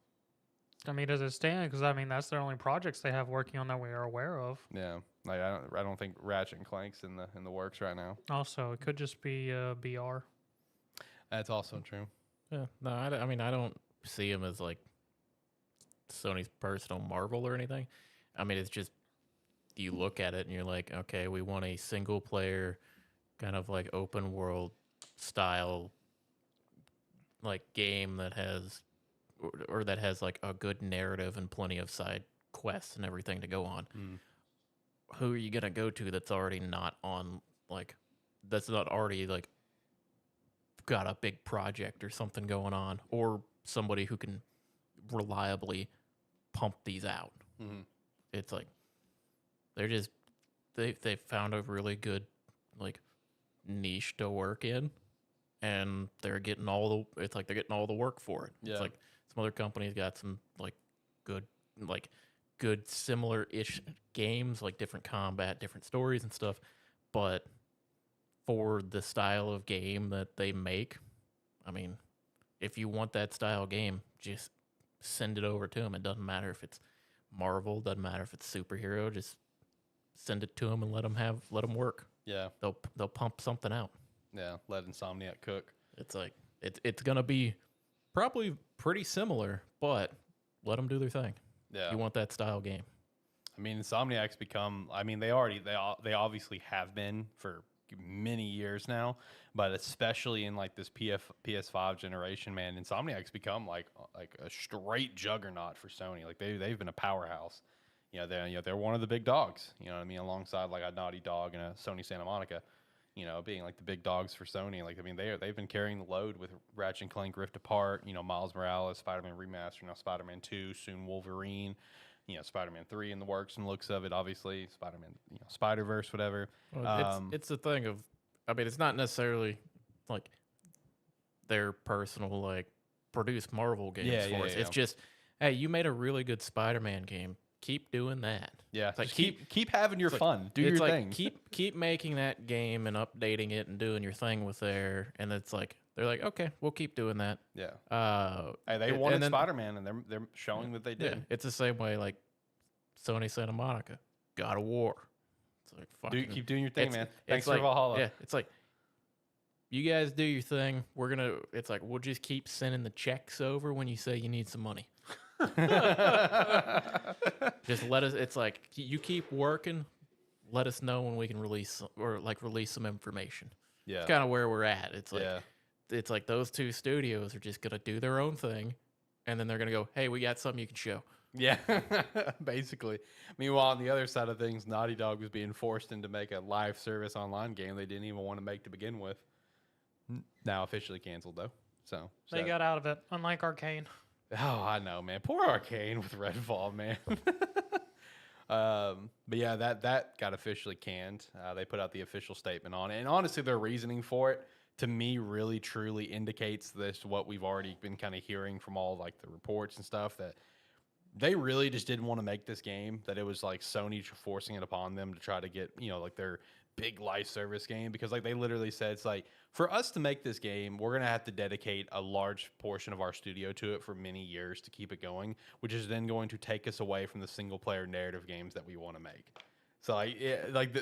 I mean, does it stand? Because I mean, that's their only projects they have working on that we are aware of. Yeah, like I don't think Ratchet and Clank's in the works right now. Also, it could just be BR. That's also true. Yeah, no, I mean, I don't see him as like Sony's personal Marvel or anything. I mean, it's just you look at it and you're like, okay, we want a single player kind of like open world style like game that has or that has like a good narrative and plenty of side quests and everything to go on. Who are you gonna go to that's already not on like that's not already like got a big project or something going on, or somebody who can reliably pump these out? It's like they're just they found a really good like niche to work in, and they're getting all the work for it. Yeah. It's like some other companies got some good similar-ish games, like different combat, different stories and stuff, but for the style of game that they make, I mean, if you want that style game, just send it over to them. It doesn't matter if it's Marvel, doesn't matter if it's superhero, just send it to them and let them work. Yeah, They'll pump something out. yeah. Let Insomniac cook. It's like it's gonna be probably pretty similar, but let them do their thing. Yeah. You want that style game. I mean, Insomniac's become. I mean, they obviously have been for many years now, but especially in like this PS5 generation, man, Insomniac's become like a straight juggernaut for Sony. Like they've been a powerhouse. They're one of the big dogs. You know what I mean? Alongside like a Naughty Dog and a Sony Santa Monica. Being like the big dogs for Sony. Like I mean, they've been carrying the load with Ratchet and Clank Rift Apart. Miles Morales, Spider-Man Remaster, now Spider-Man 2, soon Wolverine. Spider-Man 3 in the works and looks of it, obviously. Spider-Man, Spider-Verse, whatever. Well, it's the thing of, I mean, it's not necessarily like their personal like produced Marvel games for us. It's just, hey, you made a really good Spider-Man game. Keep doing that. Yeah, it's like keep having your fun. Do your thing. Keep making that game and updating it and doing your thing with there. And it's like they're like, okay, we'll keep doing that. Yeah. Hey, they wanted Spider-Man, and they're showing that they did. Yeah, it's the same way like Sony Santa Monica, God of War. It's like fucking, keep doing your thing, man. Thanks like, for Valhalla. Yeah, it's like you guys do your thing. It's like we'll just keep sending the checks over when you say you need some money. Just let us. It's like you keep working. Let us know when we can release some information. Yeah, it's kind of where we're at. It's like those two studios are just gonna do their own thing, and then they're gonna go, "Hey, we got something you can show." Yeah, basically. Meanwhile, on the other side of things, Naughty Dog was being forced into make a live service online game they didn't even want to make to begin with. Now officially canceled though. So They got out of it, unlike Arcane. Oh, I know, man. Poor Arcane with Redfall, man. But yeah, that got officially canned. They put out the official statement on it, and honestly, their reasoning for it, to me, really truly indicates this what we've already been kind of hearing from all like the reports and stuff, that they really just didn't want to make this game. That it was like Sony forcing it upon them to try to get like their big live service game, because like they literally said, it's like, for us to make this game, we're gonna have to dedicate a large portion of our studio to it for many years to keep it going, which is then going to take us away from the single player narrative games that we want to make. So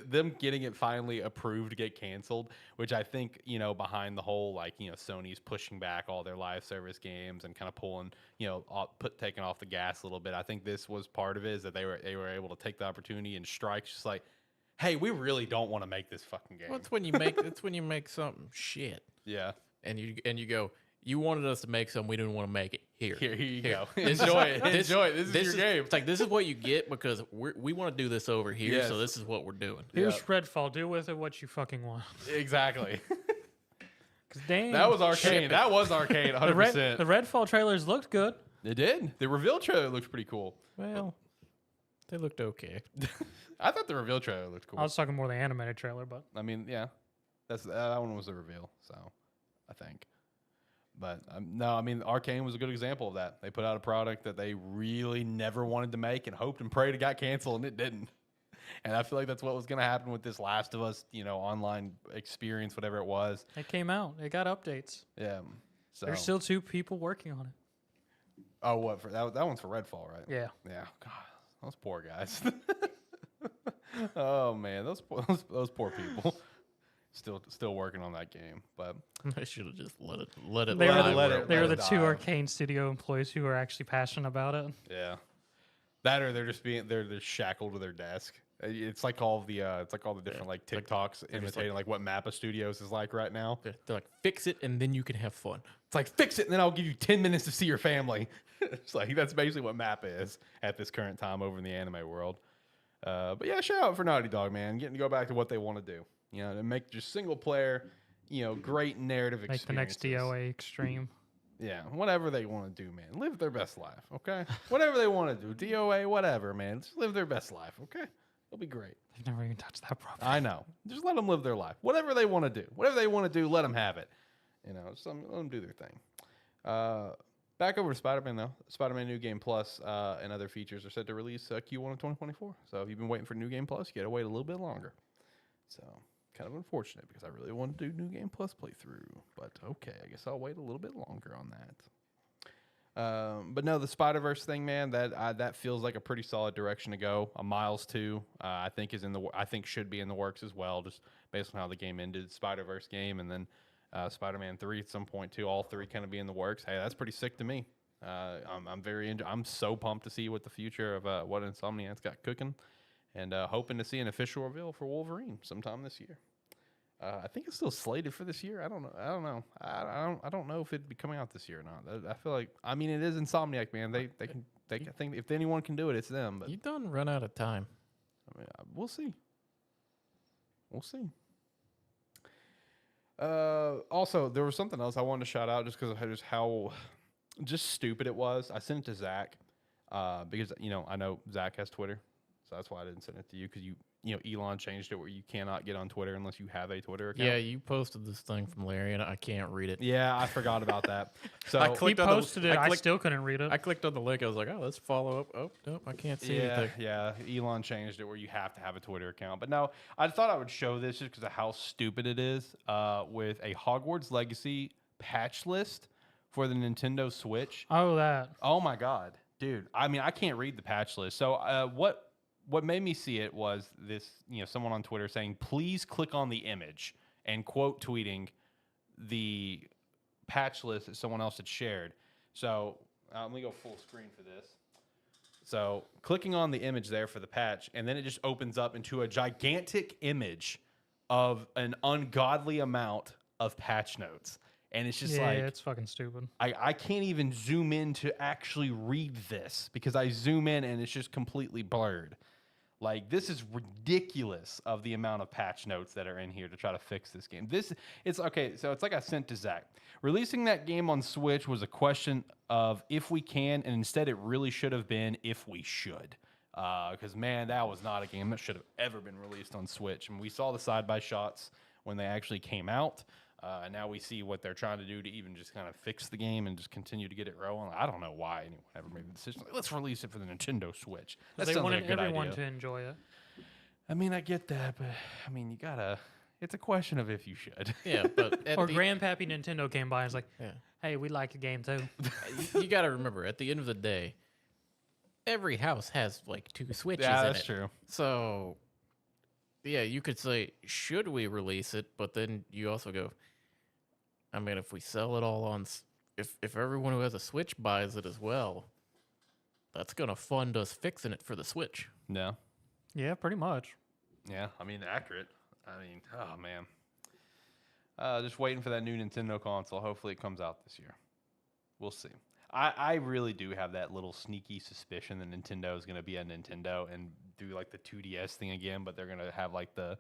them getting it finally approved to get canceled, which I think behind the whole Sony's pushing back all their live service games and kind of pulling taking off the gas a little bit. I think this was part of it, is that they were able to take the opportunity and strike just like, hey, we really don't want to make this fucking game. Well, it's when you make something shit. Yeah. And you go, you wanted us to make something, we didn't want to make it. Here you go. Enjoy it. Enjoy it. This is your game. It's like, this is what you get because we want to do this over here, yes. So this is what we're doing. Here's Redfall. Do with it what you fucking want. Exactly. Because dang. That was Arcane. That was Arcane, 100%. The Redfall trailers looked good. It did. The reveal trailer looked pretty cool. Well, they looked okay. I thought the reveal trailer looked cool. I was talking more the animated trailer, but I mean, yeah, that one was the reveal. So, I think, but no, I mean, Arcane was a good example of that. They put out a product that they really never wanted to make and hoped and prayed it got canceled, and it didn't. And I feel like that's what was going to happen with this Last of Us, online experience, whatever it was. It came out. It got updates. Yeah. So. There's still 2 people working on it. Oh, what for that one's for Redfall, right? Yeah. Yeah. God, those poor guys. Oh man, those poor people. Still working on that game, but I should have just let it. They were lie the, where it- they let were it the 2 die. Arcane Studio employees who were actually passionate about it. yeah, that or they're just shackled to their desk. It's like all the different like TikToks they're just imitating like what Mappa Studios is like right now. They're like, fix it and then you can have fun. It's like fix it and then I'll give you 10 minutes to see your family. It's like that's basically what Mappa is at this current time over in the anime world. But yeah, shout out for Naughty Dog, man, getting to go back to what they want to do. To make just single player, great narrative Like the next experiences. DOA Extreme. Yeah, whatever they want to do, man. Live their best life, okay? Whatever they want to do. DOA, whatever, man. Just live their best life, okay? It'll be great. They've never even touched that property. I know. Just let them live their life. Whatever they want to do. Whatever they want to do, let them have it. Just let them do their thing. Back over to Spider-Man, though. Spider-Man New Game Plus and other features are set to release Q1 of 2024. So if you've been waiting for New Game Plus, you got to wait a little bit longer. So kind of unfortunate because I really want to do New Game Plus playthrough. But okay, I guess I'll wait a little bit longer on that. But no, the Spider-Verse thing, man, that feels like a pretty solid direction to go. Miles 2, I think should be in the works as well, just based on how the game ended. Spider-Verse game, and then Spider-Man 3 at some point too. All 3 kind of be in the works. Hey, that's pretty sick to me. I'm so pumped to see what the future of what Insomniac's got cooking, and hoping to see an official reveal for Wolverine sometime this year. I think it's still slated for this year. I don't know. I don't know if it'd be coming out this year or not. I feel like it is Insomniac, man. They can think if anyone can do it, it's them. But You done run out of time. we'll see. We'll see. Also, there was something else I wanted to shout out just because of just how stupid it was. I sent it to Zach because I know Zach has Twitter, so that's why I didn't send it to you because Elon changed it where you cannot get on Twitter unless you have a Twitter account. Yeah, you posted this thing from Larry, and I can't read it. Yeah, I forgot about that. So I He clicked on the- posted it. I still couldn't read it. I clicked on the link. I was like, oh, let's follow up. Oh, nope, I can't see anything. Yeah, Elon changed it where you have to have a Twitter account. But no, I thought I would show this just because of how stupid it is with a Hogwarts Legacy patch list for the Nintendo Switch. Oh, that. Oh my God, dude. I can't read the patch list. So what made me see it was this, someone on Twitter saying, please click on the image, and quote tweeting the patch list that someone else had shared. So let me go full screen for this. So clicking on the image there for the patch, and then it just opens up into a gigantic image of an ungodly amount of patch notes. And it's just Yeah, it's fucking stupid. I can't even zoom in to actually read this because I zoom in and it's just completely blurred. Like, this is ridiculous of the amount of patch notes that are in here to try to fix this game. It's okay, so it's like I sent to Zach. Releasing that game on Switch was a question of if we can, and instead it really should have been if we should. Because, man, that was not a game that should have ever been released on Switch. And we saw the side-by shots when they actually came out. And now we see what they're trying to do to even just kind of fix the game and just continue to get it rolling. I don't know why anyone ever made the decision. Like, let's release it for the Nintendo Switch. That They sounds like wanted a good everyone idea. to enjoy it. I get that, but you gotta. It's a question of if you should. Yeah, but Or Grandpappy Nintendo came by and was like, yeah. hey, we like your game too. You got to remember, at the end of the day, every house has like 2 switches Yeah, in that's it. true. So, yeah, you could say, should we release it? But then you also go, if we sell it all on, if everyone who has a Switch buys it as well, that's going to fund us fixing it for the Switch. No. Yeah, pretty much. Yeah, accurate. Oh man. Just waiting for that new Nintendo console. Hopefully it comes out this year. We'll see. I really do have that little sneaky suspicion that Nintendo is going to be a Nintendo and do like the 2DS thing again, but they're going to have like the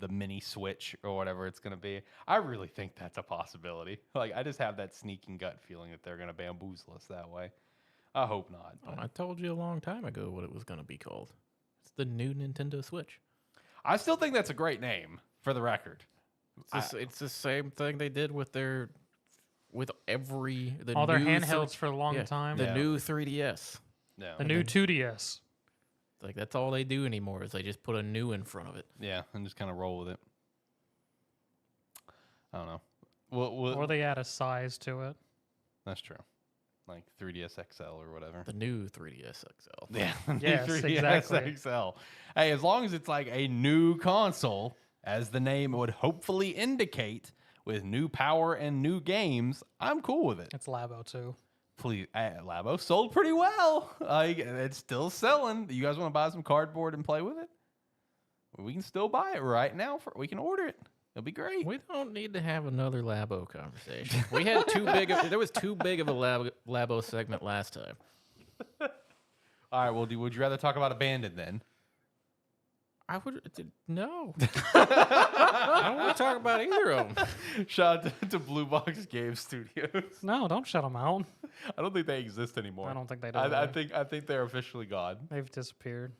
mini Switch or whatever it's going to be. I really think that's a possibility. Like, I just have that sneaking gut feeling that they're going to bamboozle us that way. I hope not. Oh, but I told you a long time ago what it was going to be called. It's the new Nintendo Switch. I still think that's a great name, for the record. It's the same thing they did with their All their new handhelds for a long time. The Yeah. new 3DS. No. The new 2DS. Like that's all they do anymore is they just put a new in front of it. Yeah, and just kind of roll with it. I don't know. Or they add a size to it. That's true. Like 3DS XL or whatever. The new 3DS XL. Yeah. Yes, 3DS exactly. XL. Hey, as long as it's like a new console, as the name would hopefully indicate, with new power and new games, I'm cool with it. It's Labo too. Please, Labo sold pretty well. It's still selling. You guys want to buy some cardboard and play with it? We can still buy it right now. We can order it. It'll be great. We don't need to have another Labo conversation. We had too big. There was too big of a Labo segment last time. All right. Well, would you rather talk about Abandoned then? I would no. I don't want to talk about either of them. Shout out to Blue Box Game Studios. No, don't shut them out. I don't think they exist anymore. I don't think they do. I think they're officially gone. They've disappeared.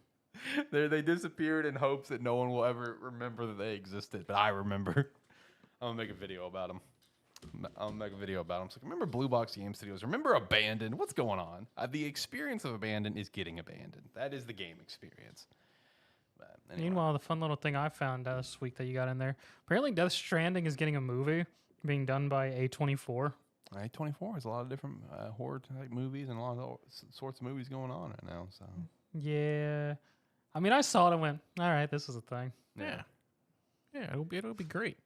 They disappeared in hopes that no one will ever remember that they existed. But I remember. I'm gonna make a video about them. It's like, remember Blue Box Game Studios? Remember Abandoned? What's going on? The experience of Abandoned is getting abandoned. That is the game experience. But anyway. Meanwhile, the fun little thing I found this week that you got in there. Apparently, Death Stranding is getting a movie being done by A24. A24 has a lot of different horror type movies and a lot of sorts of movies going on right now. So Yeah. I mean, I saw it and went, all right, this is a thing. Yeah, it'll be great.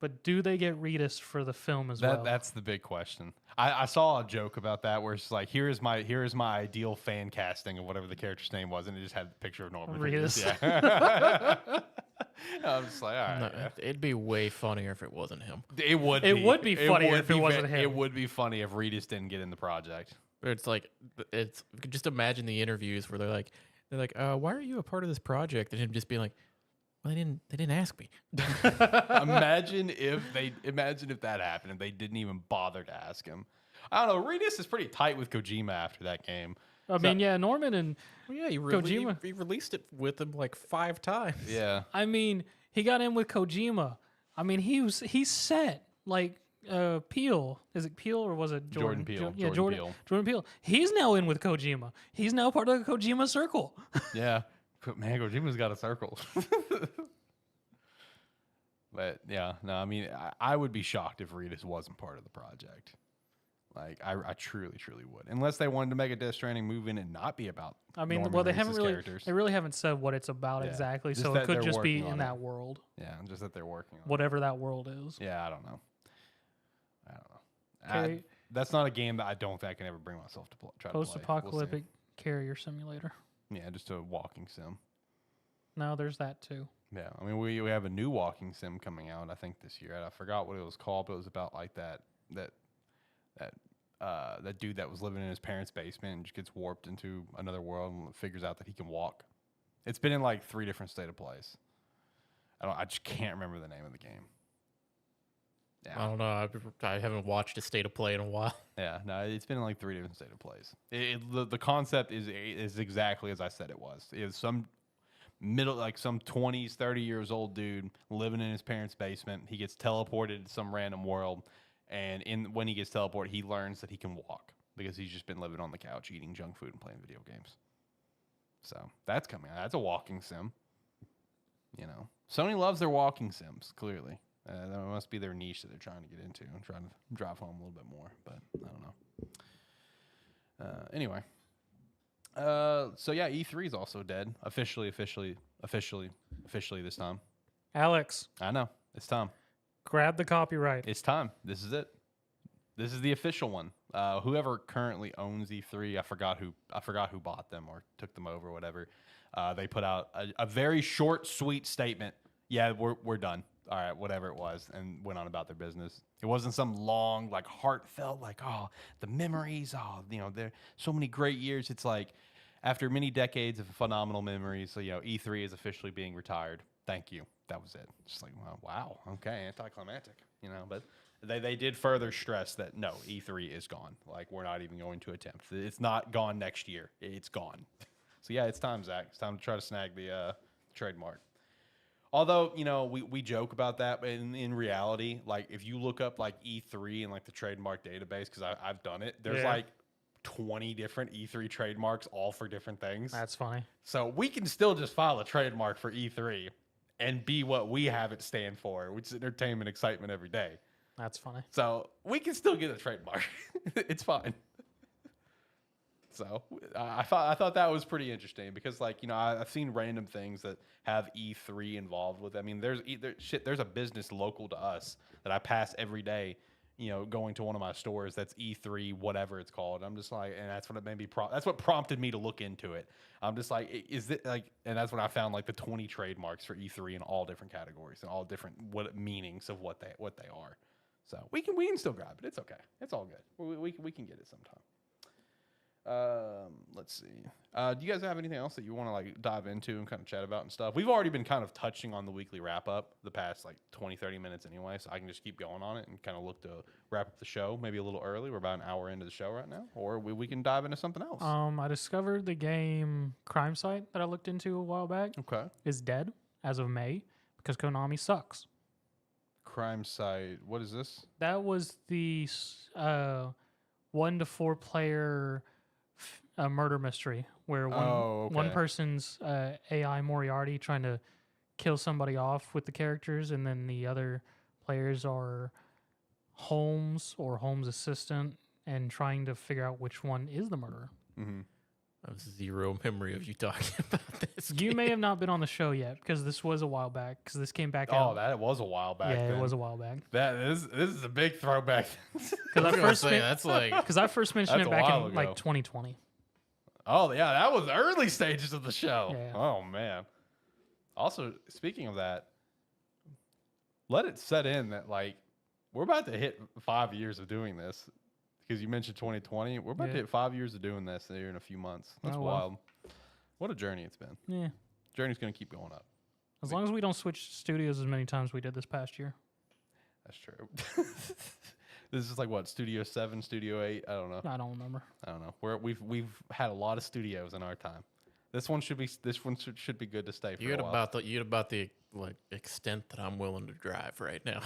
But do they get Reedus for the film as well? That's the big question. I saw a joke about that where it's like, here is my ideal fan casting of whatever the character's name was, and it just had a picture of Norman Reedus. Yeah. I'm just like, all right. No, yeah. it'd be way funnier if it wasn't him. It would be funnier if it wasn't him. It would be funny if Reedus didn't get in the project. It's like just imagine the interviews where they're like, why are you a part of this project? And him just being like, well, they didn't ask me. Imagine if that happened and they didn't even bother to ask him. I don't know. Reedus is pretty tight with Kojima after that game. I mean, yeah, Norman and Well, yeah, Kojima. he released it with him like 5 times. Yeah. I mean, he got in with Kojima. I mean, he's set like Peele. Is it Peele or was it Jordan Peele. Yeah, Jordan Peele. Jordan Peele. He's now in with Kojima. He's now part of the Kojima circle. Yeah. Man, Kojima's got a circle. But yeah, no, I mean, I would be shocked if Reedus wasn't part of the project. Like, I truly, truly would. Unless they wanted to make a Death Stranding movie and it not be about. I mean, Norman well, they Reedus' really haven't said what it's about Yeah. exactly, Just so that it could they're just be working on in it. that world, Yeah, just that they're working on. whatever that world is. Yeah, I don't know. Okay. That's not a game that I don't think I can ever bring myself to try to play. Post-apocalyptic carrier simulator. We'll see. Yeah, just a walking sim. No, there's that too. Yeah, I mean, we have a new walking sim coming out, I think, this year. I forgot what it was called, but it was about like that dude that was living in his parents' basement and just gets warped into another world and figures out that he can walk. It's been in like 3 different state of plays. I just can't remember the name of the game. Yeah. I don't know. I haven't watched a state of play in a while. Yeah, no, it's been in like 3 different state of plays. The concept is exactly as I said it was. It's some some 20s, 30 years old dude living in his parents' basement. He gets teleported to some random world, and when he gets teleported, he learns that he can walk because he's just been living on the couch, eating junk food and playing video games. So that's coming out. That's a walking sim. You know, Sony loves their walking sims, clearly. That must be their niche that they're trying to get into and trying to drive home a little bit more, but I don't know. Anyway. So yeah, E3 is also dead. Officially this time. Alex, I know. It's time. grab the copyright. It's time. This is it. This is the official one. Whoever currently owns E3, I forgot who bought them or took them over or whatever. They put out a very short, sweet statement. Yeah, we're done. All right, whatever it was, and went on about their business. It wasn't some long, like heartfelt, like, oh, the memories, there so many great years. It's like after many decades of phenomenal memories, so E3 is officially being retired. Thank you. That was it. Just like, wow, okay, anticlimactic, but they did further stress that no, E3 is gone. Like, we're not even going to attempt. It's not gone next year. It's gone. So yeah, it's time, Zach. It's time to try to snag the trademark. Although, we joke about that, but in reality, like if you look up like E3 and like the trademark database, because I've done it, there's like 20 different E3 trademarks, all for different things. That's funny. So we can still just file a trademark for E3 and be what we have it stand for, which is entertainment, excitement every day. That's funny. So we can still get a trademark. It's fine. So I thought that was pretty interesting because, like, you know, I've seen random things that have E3 involved with it. I mean, there's a business local to us that I pass every day, you know, going to one of my stores that's E3, whatever it's called. I'm just like, and that's what it made me that's what prompted me to look into it. I'm just like, is it like, and that's when I found like the 20 trademarks for E3 in all different categories and all different meanings of what they are. So we can still grab it. It's okay. It's all good. We can get it sometime. Let's see. Do you guys have anything else that you want to like dive into and kind of chat about and stuff? We've already been kind of touching on the weekly wrap up the past like 20-30 minutes anyway, so I can just keep going on it and kind of look to wrap up the show maybe a little early. We're about an hour into the show right now, or we can dive into something else. I discovered the game Crime Site that I looked into a while back Okay. is dead as of May because Konami sucks. Crime Site. What is this? That was the 1 to 4 player murder mystery where one person's AI Moriarty trying to kill somebody off with the characters, and then the other players are Holmes or Holmes' assistant and trying to figure out which one is the murderer. Mm-hmm. I have zero memory of you talking about this. You may have not been on the show yet because this was a while back because this came back Oh, out. that was a while back. Yeah, then. it was a while back. This is a big throwback. Because That's like I first mentioned That's it a back while in ago. like 2020. Oh, yeah, that was the early stages of the show. Yeah. Oh, man. Also, speaking of that, let it set in that, like, we're about to hit 5 years of doing this. Because you mentioned 2020. We're about to hit 5 years of doing this here in a few months. That's wild. What a journey it's been. Yeah. Journey's going to keep going up. As long as we don't switch studios as many times we did this past year. That's true. This is like what, Studio 7, Studio 8? I don't know. I don't remember. I don't know. We've had a lot of studios in our time. This one should be good to stay for a while. You get about the like extent that I'm willing to drive right now.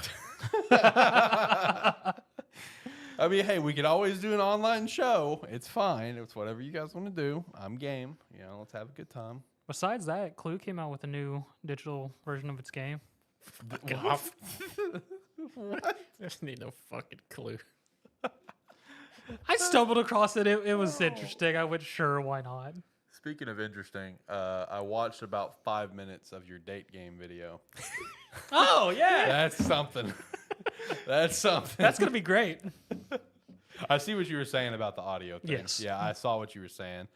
I mean, hey, we could always do an online show. It's fine. It's whatever you guys want to do. I'm game. You know, let's have a good time. Besides that, Clue came out with a new digital version of its game. What? I just need no fucking clue. I stumbled across it. It was interesting. I went, sure, why not? Speaking of interesting, I watched about 5 minutes of your date game video. Oh, yeah. That's something. That's something. That's going to be great. I see what you were saying about the audio thing. Yes. Yeah, I saw what you were saying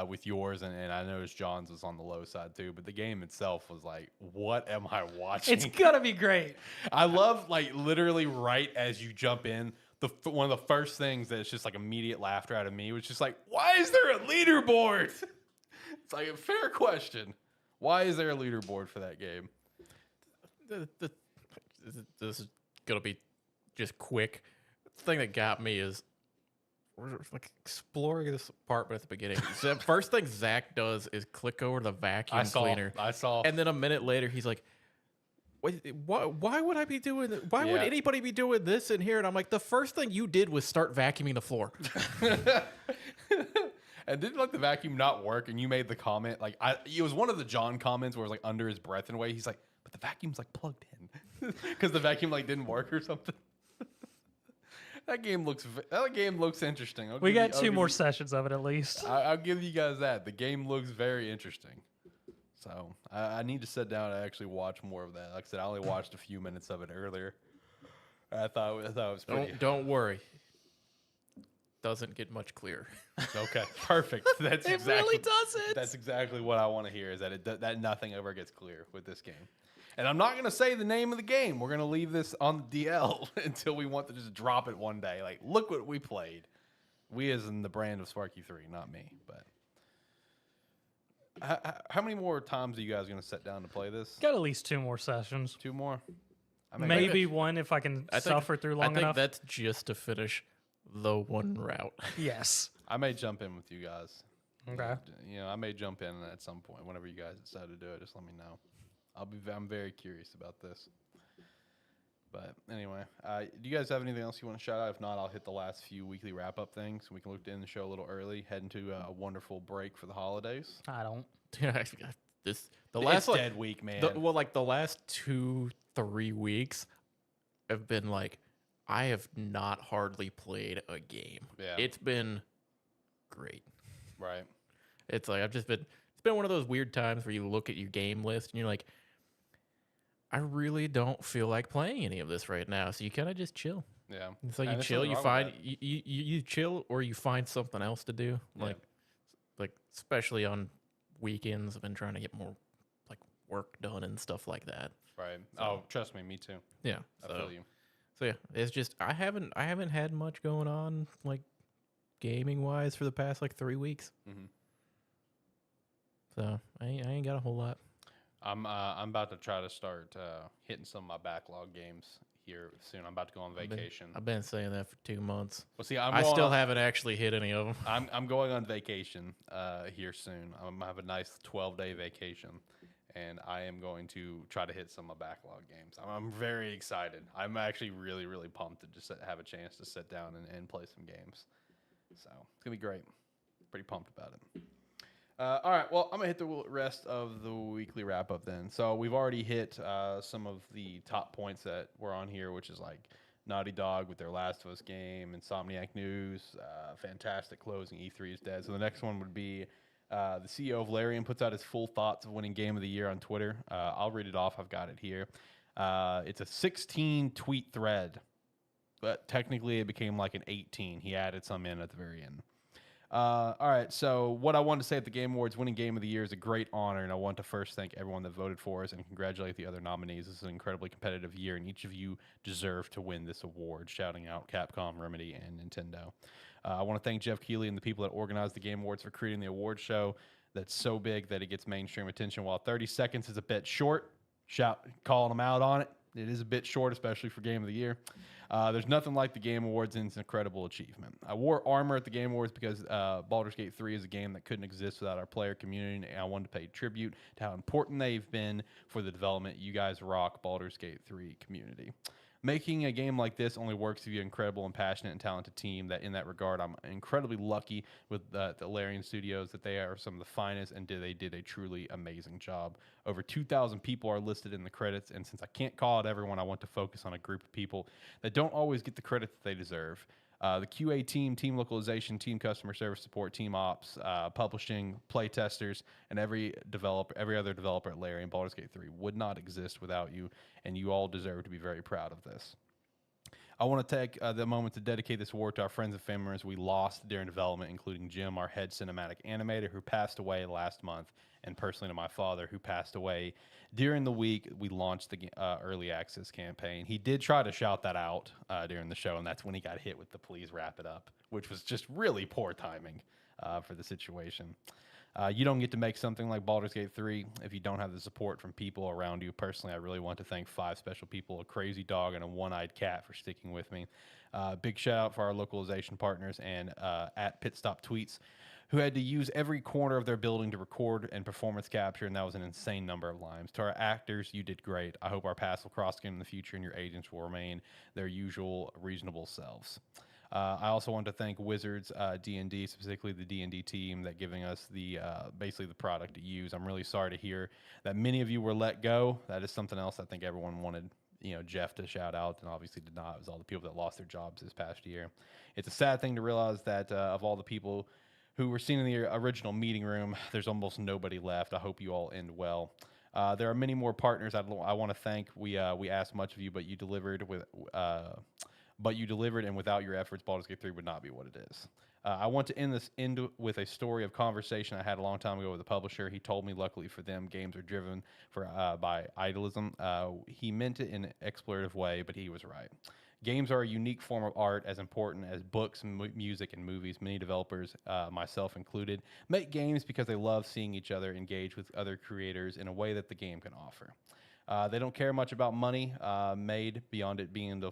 with yours, and I noticed John's was on the low side too. But the game itself was like, what am I watching? It's going to be great. I love, like, literally right as you jump in, one of the first things that's just like immediate laughter out of me was just like, why is there a leaderboard? It's like a fair question. Why is there a leaderboard for that game? This is gonna be just quick. The thing that got me is we're like exploring this apartment at the beginning. So the first thing Zach does is click over the vacuum cleaner. I saw. And then a minute later, he's like, why would I be doing this? Why would Yeah. anybody be doing this in here? And I'm like, the first thing you did was start vacuuming the floor. And didn't like the vacuum not work? And you made the comment, like, it was one of the John comments where it was like under his breath in a way. He's like, but the vacuum's like plugged in because the vacuum like didn't work or something. That game looks interesting. We got 2 more sessions of it at least. I'll give you guys that. The game looks very interesting. So I need to sit down and actually watch more of that. Like I said, I only watched a few minutes of it earlier. I thought it was pretty. Don't worry. Doesn't get much clearer. Okay, perfect. That's It really doesn't. That's exactly what I want to hear. Is that nothing ever gets clear with this game. And I'm not going to say the name of the game. We're going to leave this on the DL until we want to just drop it one day. Like, look what we played. We as in the brand of Sparky 3, not me. But how many more times are you guys going to sit down to play this? Got at least 2 more sessions. 2 more? Maybe one if I can suffer through long enough. I think that's just to finish the one route. Yes. I may jump in with you guys. Okay. You know, I may jump in at some point. Whenever you guys decide to do it, just let me know. I'm very curious about this. But anyway, do you guys have anything else you want to shout out? If not, I'll hit the last few weekly wrap up things. We can look to end the show a little early, head into a wonderful break for the holidays. I don't. The last it's dead week, man. The last 2-3 weeks have been like, I have not hardly played a game. Yeah. It's been great. Right. It's like it's been one of those weird times where you look at your game list and you're like, I really don't feel like playing any of this right now. So you kind of just chill. Yeah. It's like And you there's chill, nothing you wrong find with you chill or you find something else to do. Yeah. Like especially on weekends, I've been trying to get more like work done and stuff like that. Right. So- Oh, trust me, me too. Yeah. I feel you. So yeah, it's just I haven't had much going on like gaming wise for the past like 3 weeks. Mhm. So I ain't got a whole lot. I'm about to try to start hitting some of my backlog games here soon. I'm about to go on vacation. I've been saying that for 2 months. Well, see, I still haven't actually hit any of them. I'm going on vacation here soon. I'm gonna have a nice 12-day vacation, and I am going to try to hit some of my backlog games. I'm very excited. I'm actually really, really pumped to just have a chance to sit down and play some games. So it's gonna be great. Pretty pumped about it. All right, well, I'm gonna hit the rest of the weekly wrap up then. So we've already hit some of the top points that were on here, which is like Naughty Dog with their Last of Us game, Insomniac news, fantastic closing. E3 is dead. So the next one would be the CEO of Larian puts out his full thoughts of winning Game of the Year on Twitter. I'll read it off. I've got it here. It's a 16 tweet thread, but technically it became like an 18. He added some in at the very end. All right, so what I wanted to say at the Game Awards, winning Game of the Year is a great honor, and I want to first thank everyone that voted for us and congratulate the other nominees. This is an incredibly competitive year, and each of you deserve to win this award. Shouting out Capcom, Remedy, and Nintendo. I want to thank Jeff Keighley and the people that organized the Game Awards for creating the award show that's so big that it gets mainstream attention. While 30 seconds is a bit short, calling them out on it. It is a bit short, especially for Game of the Year. There's nothing like the Game Awards, and it's an incredible achievement. I wore armor at the Game Awards because Baldur's Gate 3 is a game that couldn't exist without our player community, and I wanted to pay tribute to how important they've been for the development. You guys rock, Baldur's Gate 3 community. Making a game like this only works if you have an incredible and passionate and talented team. That in that regard, I'm incredibly lucky with the Larian Studios that they are some of the finest, and they did a truly amazing job. Over 2,000 people are listed in the credits, and since I can't call out everyone, I want to focus on a group of people that don't always get the credit that they deserve. The QA team, team localization, team customer service support, team ops, publishing, play testers, and every other developer at Larian Baldur's Gate 3 would not exist without you, and you all deserve to be very proud of this. I want to take the moment to dedicate this award to our friends and family members we lost during development, including Jim, our head cinematic animator, who passed away last month, and personally to my father, who passed away during the week we launched the early access campaign. He did try to shout that out during the show, and that's when he got hit with the "please wrap it up," which was just really poor timing for the situation. You don't get to make something like Baldur's Gate 3 if you don't have the support from people around you. Personally, I really want to thank 5 special people, a crazy dog and a one-eyed cat, for sticking with me. Big shout out for our localization partners and at Pitstop Tweets, who had to use every corner of their building to record and performance capture, and that was an insane number of lines. To our actors, you did great. I hope our paths will cross again in the future and your agents will remain their usual reasonable selves. I also want to thank Wizards D&D, specifically the D&D team, that giving us the basically the product to use. I'm really sorry to hear that many of you were let go. That is something else I think everyone wanted, Jeff to shout out, and obviously did not. It was all the people that lost their jobs this past year. It's a sad thing to realize that of all the people who were seen in the original meeting room, there's almost nobody left. I hope you all end well. There are many more partners I want to thank. We asked much of you, but you delivered and without your efforts, Baldur's Gate 3 would not be what it is. I want to end with a story of conversation I had a long time ago with a publisher. He told me, luckily for them, games are driven by idealism. He meant it in an explorative way, but he was right. Games are a unique form of art, as important as books, music, and movies. Many developers, myself included, make games because they love seeing each other engage with other creators in a way that the game can offer. They don't care much about money made beyond it being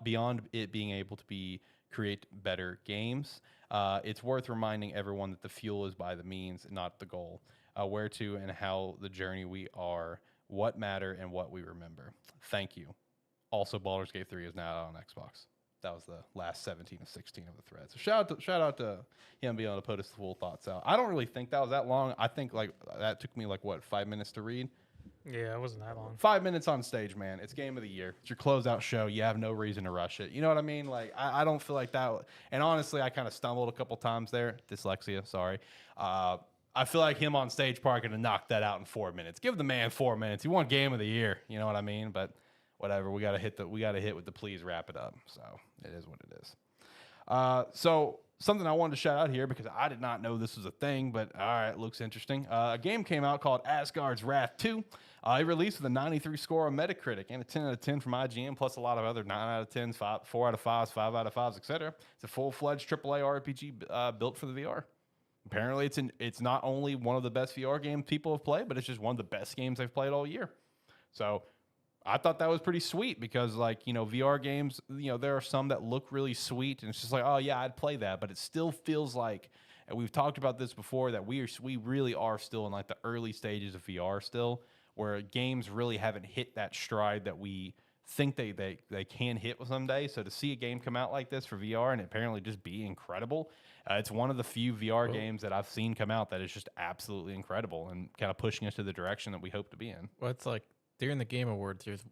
beyond it being able to create better games. It's worth reminding everyone that the fuel is by the means, not the goal. Where to and how the journey we are, what matter and what we remember. Thank you. Also, Baldur's Gate 3 is now out on Xbox. That was the last 17 of 16 of the threads. So shout out to him being able to put his full thoughts out. I don't really think that was that long. I think like that took me like what 5 minutes to read. Yeah, it wasn't that long. 5 minutes on stage, man. It's game of the year. It's your closeout show. You have no reason to rush it. You know what I mean? Like I don't feel like that. And honestly, I kind of stumbled a couple times there. Dyslexia, sorry. I feel like him on stage probably could have knocked that out in 4 minutes. Give the man 4 minutes. He won game of the year. You know what I mean? But whatever. We got to hit with the please wrap it up. So it is what it is. So something I wanted to shout out here because I did not know this was a thing, but all right, looks interesting. A game came out called Asgard's Wrath 2. It released with a 93 score on Metacritic and a 10 out of 10 from IGN, plus a lot of other 9 out of 10s, 4 out of 5s, 5 out of 5s, etc. It's a full-fledged AAA RPG built for the VR. Apparently, it's not only one of the best VR games people have played, but it's just one of the best games they've played all year. So I thought that was pretty sweet because, like, you know, VR games, you know, there are some that look really sweet, and it's just like, oh, yeah, I'd play that. But it still feels like, and we've talked about this before, that we really are still in, like, the early stages of VR still, where games really haven't hit that stride that we think they can hit someday. So to see a game come out like this for VR and apparently just be incredible, it's one of the few VR games that I've seen come out that is just absolutely incredible and kind of pushing us to the direction that we hope to be in. Well, it's like during the Game Awards, there's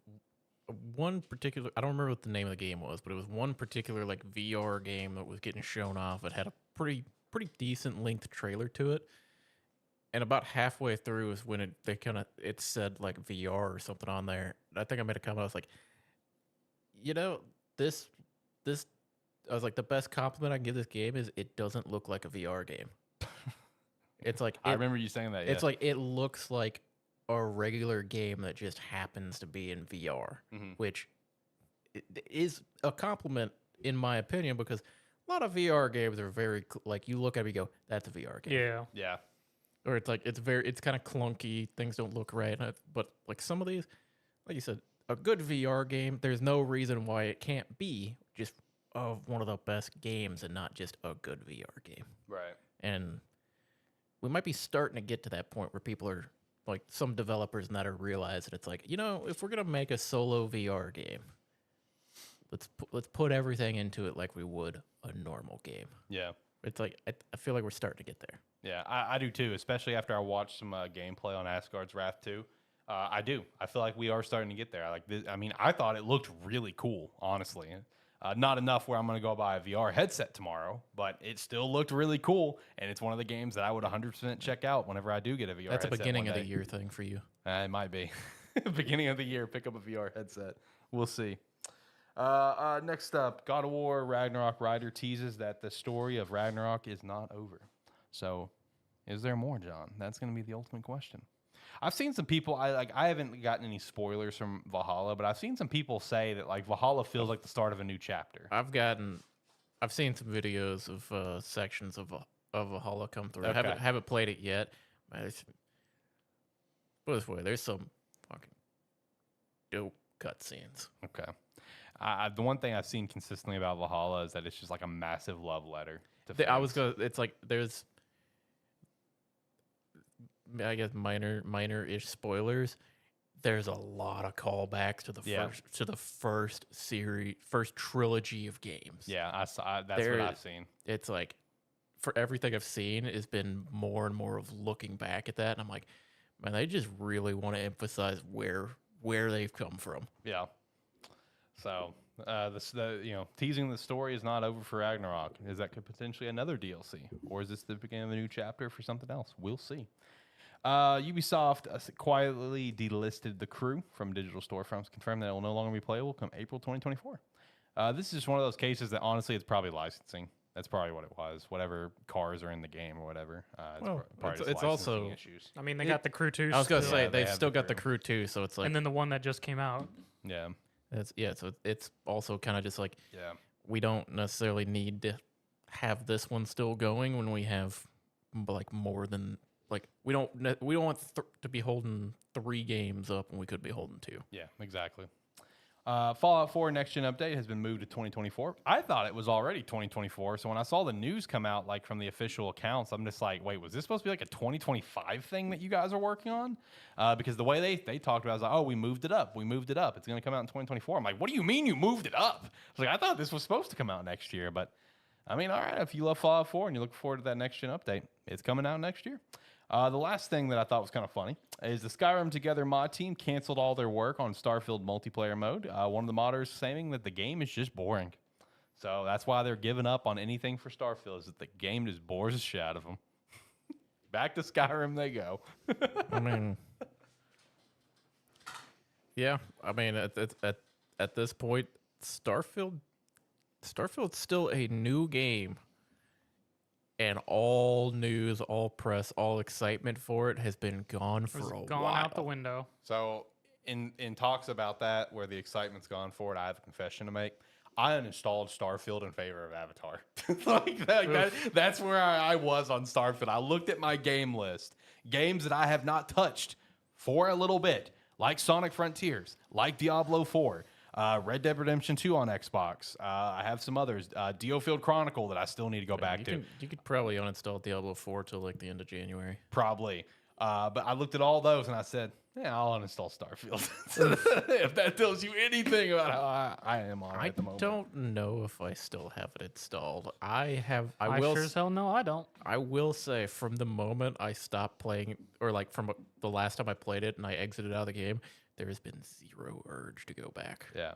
one particular, I don't remember what the name of the game was, but it was one particular like VR game that was getting shown off. It had a pretty decent length trailer to it. And about halfway through is when it said like VR or something on there. I think I made a comment. I was like, you know, this I was like, the best compliment I can give this game is it doesn't look like a VR game. It's like I remember you saying that. Yeah. It's like it looks like a regular game that just happens to be in VR, which is a compliment in my opinion because a lot of VR games are very like you look at it and you go, that's a VR game. Yeah. Yeah. Or it's like it's kind of clunky. Things don't look right. But like some of these, like you said, a good VR game. There's no reason why it can't be just one of the best games and not just a good VR game. Right. And we might be starting to get to that point where people are like some developers that are realizing it's like, you know, if we're gonna make a solo VR game, let's put everything into it like we would a normal game. Yeah. It's like I feel like we're starting to get there. Yeah, I do too, especially after I watched some gameplay on Asgard's Wrath 2. I do. I feel like we are starting to get there. I mean, I thought it looked really cool, honestly. Not enough where I'm going to go buy a VR headset tomorrow, but it still looked really cool, and it's one of the games that I would 100% check out whenever I do get a VR headset. That's a beginning of the year thing for you. It might be. Beginning of the year, pick up a VR headset. We'll see. Next up, God of War Ragnarok Rider teases that the story of Ragnarok is not over. So, is there more, John? That's going to be the ultimate question. I've seen some people. I haven't gotten any spoilers from Valhalla, but I've seen some people say that like Valhalla feels like the start of a new chapter. I've seen some videos of sections of Valhalla come through. Okay. I haven't played it yet. Put it this way, there's some fucking dope cutscenes. Okay. The one thing I've seen consistently about Valhalla is that it's just like a massive love letter to It's like there's, I guess, minor-ish spoilers. There's a lot of callbacks to the first trilogy of games. Yeah, that's what I've seen. It's like, for everything I've seen, it's been more and more of looking back at that, and I'm like, man, they just really want to emphasize where they've come from. Yeah. So, teasing the story is not over for Ragnarok. Is that potentially another DLC, or is this the beginning of a new chapter for something else? We'll see. Ubisoft quietly delisted The Crew from digital storefronts, confirmed that it will no longer be playable come April 2024. This is just one of those cases that honestly, it's probably licensing. That's probably what it was. Whatever cars are in the game or whatever. It's also issues. I mean, they got the Crew 2. I was gonna say they they've have still the got the Crew. Crew 2, so it's like, and then the one that just came out. Yeah. So it's also kind of just like, Yeah. we don't necessarily need to have this one still going when we have like more than like we don't want to be holding 3 games up when we could be holding 2. Yeah, exactly. Fallout 4 Next Gen update has been moved to 2024. I thought it was already 2024. So when I saw the news come out like from the official accounts, I'm just like, wait, was this supposed to be like a 2025 thing that you guys are working on? Because the way they talked about it, I was like, oh, we moved it up. We moved it up. It's going to come out in 2024. I'm like, what do you mean you moved it up? I was like, I thought this was supposed to come out next year. But I mean, all right, if you love Fallout 4 and you look forward to that Next Gen update, it's coming out next year. The last thing that I thought was kind of funny is the Skyrim Together mod team canceled all their work on Starfield multiplayer mode. One of the modders saying that the game is just boring. So that's why they're giving up on anything for Starfield, is that the game just bores the shit out of them. Back to Skyrim they go. I mean, yeah. I mean, at this point, Starfield's still a new game. And all news, all press, all excitement for it has been gone for a Gone while. out the window. So in talks about that, where the excitement's gone for it, I have a confession to make. I uninstalled Starfield in favor of Avatar. That's where I was on Starfield. I looked at my game list. Games that I have not touched for a little bit, like Sonic Frontiers, like Diablo 4, Red Dead Redemption 2 on Xbox. I have some others. Diofield Chronicle that I still need to go back to. You could probably uninstall Diablo 4 till like the end of January. Probably. But I looked at all those and I said, yeah, I'll uninstall Starfield. If that tells you anything about how I am on it at the moment. I don't know if I still have it installed. I I sure as hell no, I don't. I will say, from the moment I stopped playing, or like from the last time I played it and I exited out of the game, there has been zero urge to go back. Yeah.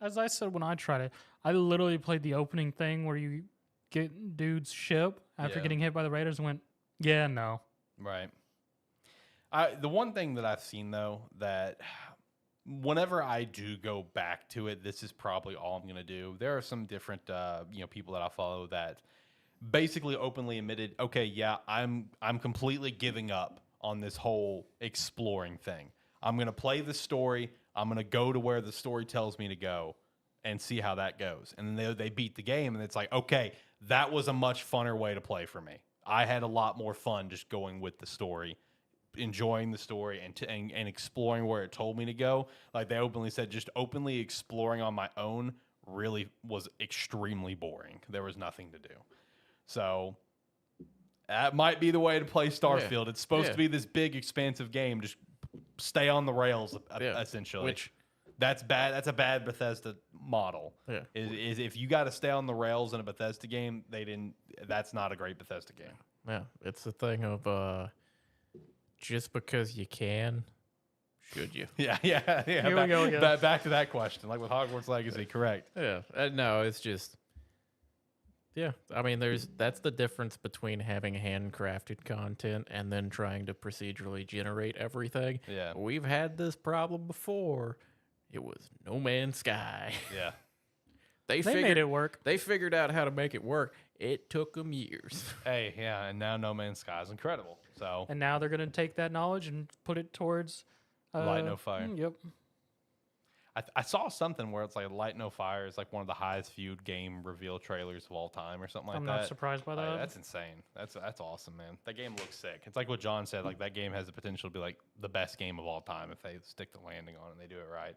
As I said when I tried it, I literally played the opening thing where you get dude's ship after Yeah. getting hit by the raiders and went, yeah, no. Right. The one thing that I've seen, though, that whenever I do go back to it, this is probably all I'm going to do. There are some different people that I follow that basically openly admitted, okay, yeah, I'm completely giving up on this whole exploring thing. I'm going to play the story. I'm going to go to where the story tells me to go and see how that goes. And then they beat the game, and it's like, okay, that was a much funner way to play for me. I had a lot more fun just going with the story, enjoying the story, and exploring where it told me to go. Like they openly said, just openly exploring on my own really was extremely boring. There was nothing to do. So that might be the way to play Starfield. Yeah. It's supposed to be this big, expansive game. Just stay on the rails, essentially. Which that's bad. That's a bad Bethesda model. Yeah. Is if you got to stay on the rails in a Bethesda game, that's not a great Bethesda game. Yeah, it's the thing of just because you can, should you? Yeah. Here we go again. Back to that question, like with Hogwarts Legacy, correct? Yeah, no, it's just, yeah. I mean, that's the difference between having handcrafted content and then trying to procedurally generate everything. Yeah. We've had this problem before. It was No Man's Sky. Yeah. They made it work. They figured out how to make it work. It took them years. Hey, yeah, and now No Man's Sky is incredible. So And now they're going to take that knowledge and put it towards Light No Fire. Yep. I saw something where it's like Light No Fire is like one of the highest viewed game reveal trailers of all time or something like I'm that. not surprised by that. Like, that's insane. That's awesome, man. That game looks sick. It's like what John said. Like that game has the potential to be like the best game of all time if they stick the landing on it and they do it right.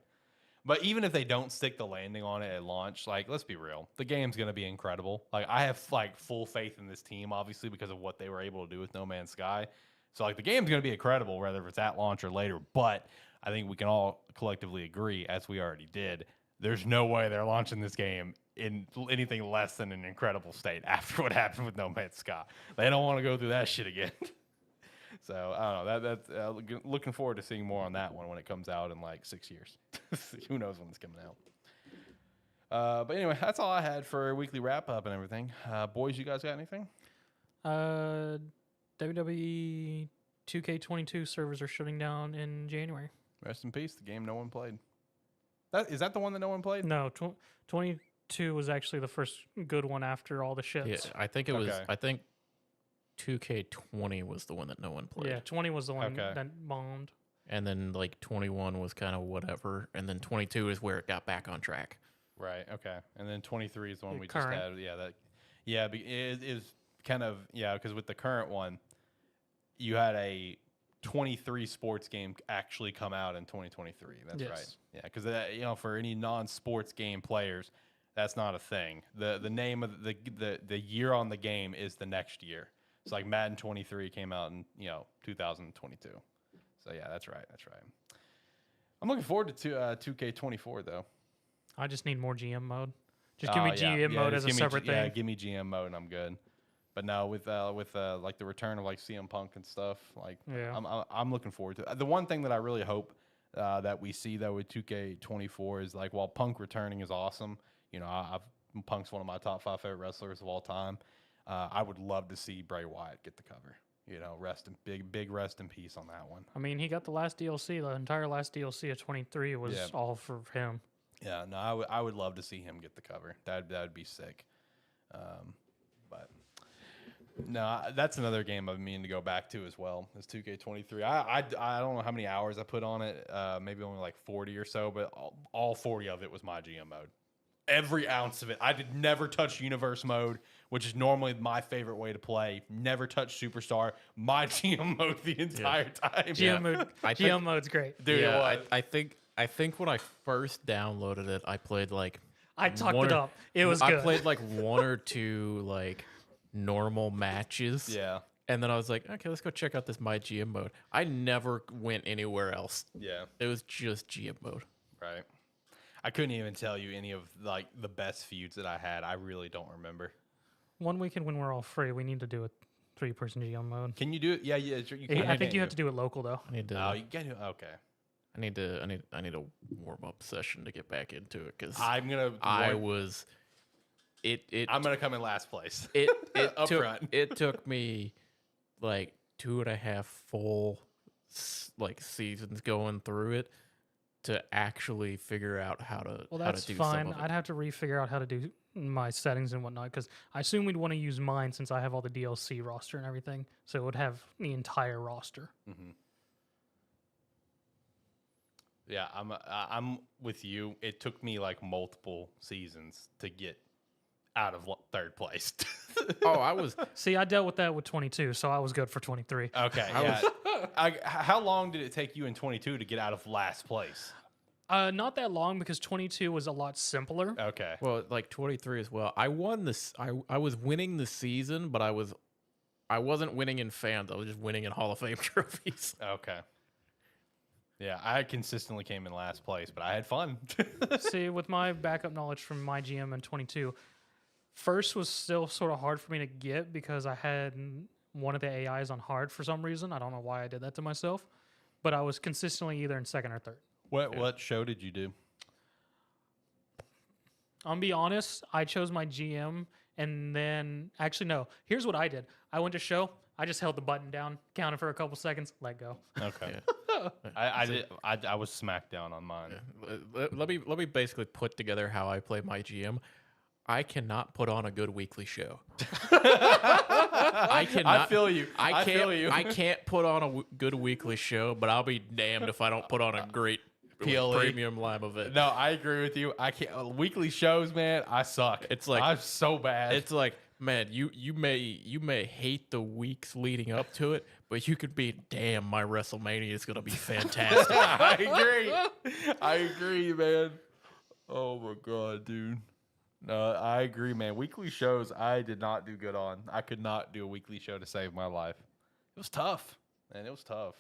But even if they don't stick the landing on it at launch, like let's be real, the game's gonna be incredible. Like I have like full faith in this team, obviously because of what they were able to do with No Man's Sky. So like the game's gonna be incredible, whether it's at launch or later. But I think we can all collectively agree, as we already did, there's no way they're launching this game in anything less than an incredible state after what happened with No Man's Sky. They don't want to go through that shit again. So I don't know. That's looking forward to seeing more on that one when it comes out in like 6 years. Who knows when it's coming out? But anyway, that's all I had for a weekly wrap up and everything. Boys, you guys got anything? WWE 2K22 servers are shutting down in January. Rest in peace. The game no one played. Is that the one that no one played? No, 22 was actually the first good one after all the shits. Yeah, I think it was. Okay. I think 2K20 was the one that no one played. Yeah, 20 was the one Okay. that bombed. And then like 21 was kind of whatever, and then 22 is where it got back on track. Right. Okay. And then 23 is the one we Current. just had. Yeah. It is kind of because with the current one, you had a 23 sports game actually come out in 2023. That's Yes. right. Yeah, because for any non-sports game players, that's not a thing. The name of the year on the game is the next year. It's like Madden 23 came out in 2022. So yeah, that's right. That's right. I'm looking forward to 2K24 though. I just need more GM mode. Just give me Yeah. GM mode just as a separate thing. Yeah, give me GM mode and I'm good. But no, with like the return of like CM Punk and stuff, like I'm looking forward to it. The one thing that I really hope that we see though with 2K24 is like while Punk returning is awesome, Punk's one of my top 5 favorite wrestlers of all time. I would love to see Bray Wyatt get the cover. Big rest in peace on that one. I mean, he got the last DLC. The entire last DLC of 23 was all for him. Yeah, no, I would love to see him get the cover. That'd be sick. But no, that's another game I've meaning to go back to as well. Is 2K23. I don't know how many hours I put on it. Maybe only like 40 or so, but all 40 of it was my GM mode. Every ounce of it. I did never touch Universe mode, which is normally my favorite way to play. Never touch Superstar. My GM mode the entire time. GM mode's great. Dude, I think when I first downloaded it, I played like I talked it up. It was good. I played like 1 or 2 like normal matches. Yeah. And then I was like, okay, let's go check out this My GM mode. I never went anywhere else. Yeah. It was just GM mode. Right. I couldn't even tell you any of like the best feuds that I had. I really don't remember. One weekend when we're all free, we need to do a 3-person GM mode. Can you do it? Yeah, you can. I think you have to do it local though. I need to. Oh, you can do okay. I need a warm up session to get back into it because I'm gonna come in last place. It took me like 2.5 full seasons going through it to actually figure out how to. Well, that's how to do fine. Some of it. I'd have to refigure out how to do my settings and whatnot because I assume we'd want to use mine since I have all the DLC roster and everything, so it would have the entire roster. Mm-hmm. Yeah, I'm with you. It took me like multiple seasons to get out of 3rd place. I was. See, I dealt with that with 22, so I was good for 23. Okay, yeah. How long did it take you in 22 to get out of last place? Not that long because 22 was a lot simpler. Okay. Well, like 23 as well. I won this. I was winning the season, but I wasn't winning in fans. I was just winning in Hall of Fame trophies. Okay. Yeah, I consistently came in last place, but I had fun. See, with my backup knowledge from my GM in 22, first was still sort of hard for me to get because I had one of the AIs on hard for some reason. I don't know why I did that to myself, but I was consistently either in 2nd or 3rd. What show did you do? I'll be honest, I chose my GM and then actually no. Here's what I did. I went to show. I just held the button down, counted for a couple seconds, let go. Okay. I was smacked down on mine. Yeah. Let me basically put together how I play my GM. I cannot put on a good weekly show. I cannot. I feel you. I feel you. I can't put on a good weekly show, but I'll be damned if I don't put on a great PLE. premium live event. No, I agree with you. I can't. Weekly shows, man. I suck. It's like I'm so bad. It's like, man, you may hate the weeks leading up to it, but you could be, damn, my WrestleMania is gonna be fantastic. I agree, man. Oh my god, dude. No, I agree, man. Weekly shows, I did not do good on. I could not do a weekly show to save my life. It was tough, man. It was tough.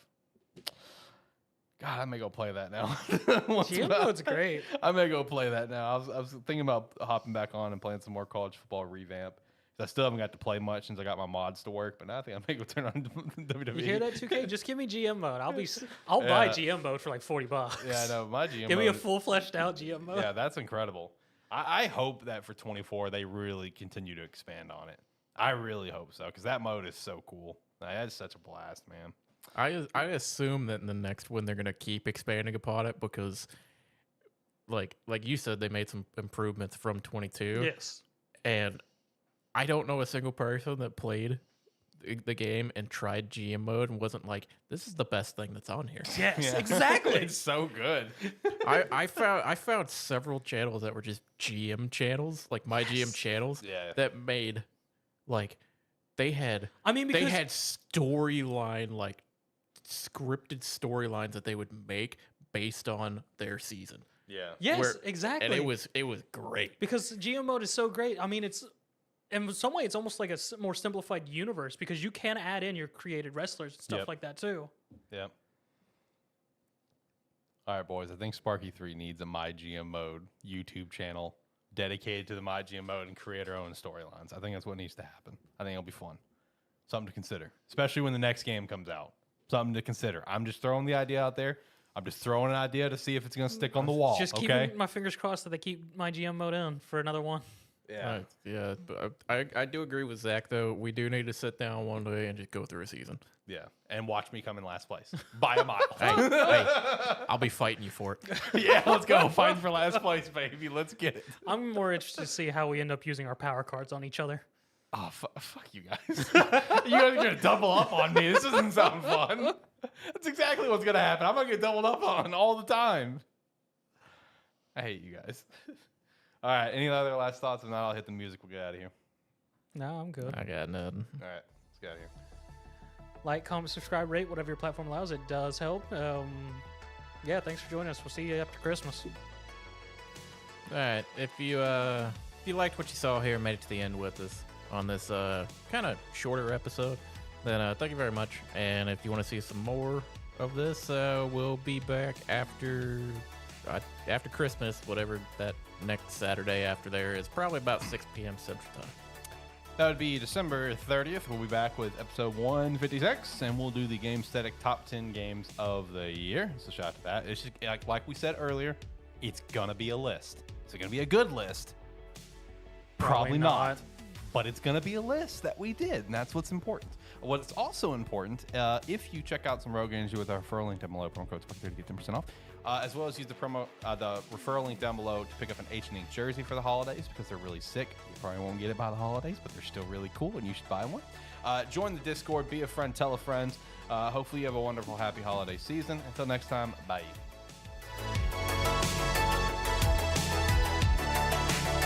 God, I may go play that now. GM mode's great. I may go play that now. I was thinking about hopping back on and playing some more college football revamp. I still haven't got to play much since I got my mods to work, but now I think I may go turn on WWE. You hear that, 2K? Just give me GM mode. I'll buy GM mode for like $40. Yeah, I know. My GM Give me a mode full fleshed out GM mode. Yeah, that's incredible. I hope that for 24 they really continue to expand on it. I really hope so because that mode is so cool. That's such a blast, man. I assume that in the next one they're gonna keep expanding upon it because, like you said, they made some improvements from 22. Yes. And I don't know a single person that played the game and tried GM mode and wasn't like, this is the best thing that's on here. Yes, Yeah. exactly. It's so good. I found several channels that were just GM channels, like my GM channels, Yeah. that made like they had I mean, because they had storyline like scripted storylines that they would make based on their season. Yeah. Yes, exactly. And it was great. Because GM mode is so great. I mean, it's in some way it's almost like a more simplified universe because you can add in your created wrestlers and stuff like that too. Yep. All right, boys. I think Sparky 3 needs a My GM Mode YouTube channel dedicated to the My GM Mode and create our own storylines. I think that's what needs to happen. I think it'll be fun. Something to consider, especially when the next game comes out. Something to consider. I'm just throwing the idea out there. I'm just throwing an idea to see if it's going to stick on the wall. Just keeping my fingers crossed that they keep my GM mode in for another one. Yeah. Yeah, but I do agree with Zach, though. We do need to sit down one day and just go through a season. Yeah. And watch me come in last place by a mile. Hey, I'll be fighting you for it. Yeah, let's go. Fight for last place, baby. Let's get it. I'm more interested to see how we end up using our power cards on each other. Oh, fuck you guys. You guys are going to double up on me. This doesn't sound fun. That's exactly what's going to happen. I'm going to get doubled up on all the time. I hate you guys. All right. Any other last thoughts? If not, I'll hit the music. We'll get out of here. No, I'm good. I got nothing. All right. Let's get out of here. Like, comment, subscribe, rate, whatever your platform allows. It does help. Yeah, thanks for joining us. We'll see you after Christmas. All right. If you liked what you saw here and made it to the end with us on this kind of shorter episode, then thank you very much. And if you want to see some more of this, we'll be back after Christmas, whatever that next Saturday after there is, probably about 6 p.m. Central Time. That would be December 30th. We'll be back with episode 156, and we'll do the Gamesthetic top 10 games of the year. So shout out to that. It's just, like we said earlier, it's going to be a list. Is it going to be a good list? Probably not. But it's going to be a list that we did, and that's what's important. What's also important, if you check out some Rogue Energy with our referral link down below, promo code SPARK30 to get 10% off, as well as use the referral link down below to pick up an H&H jersey for the holidays because they're really sick. You probably won't get it by the holidays, but they're still really cool, and you should buy one. Join the Discord, be a friend, tell a friend. Hopefully you have a wonderful, happy holiday season. Until next time, bye.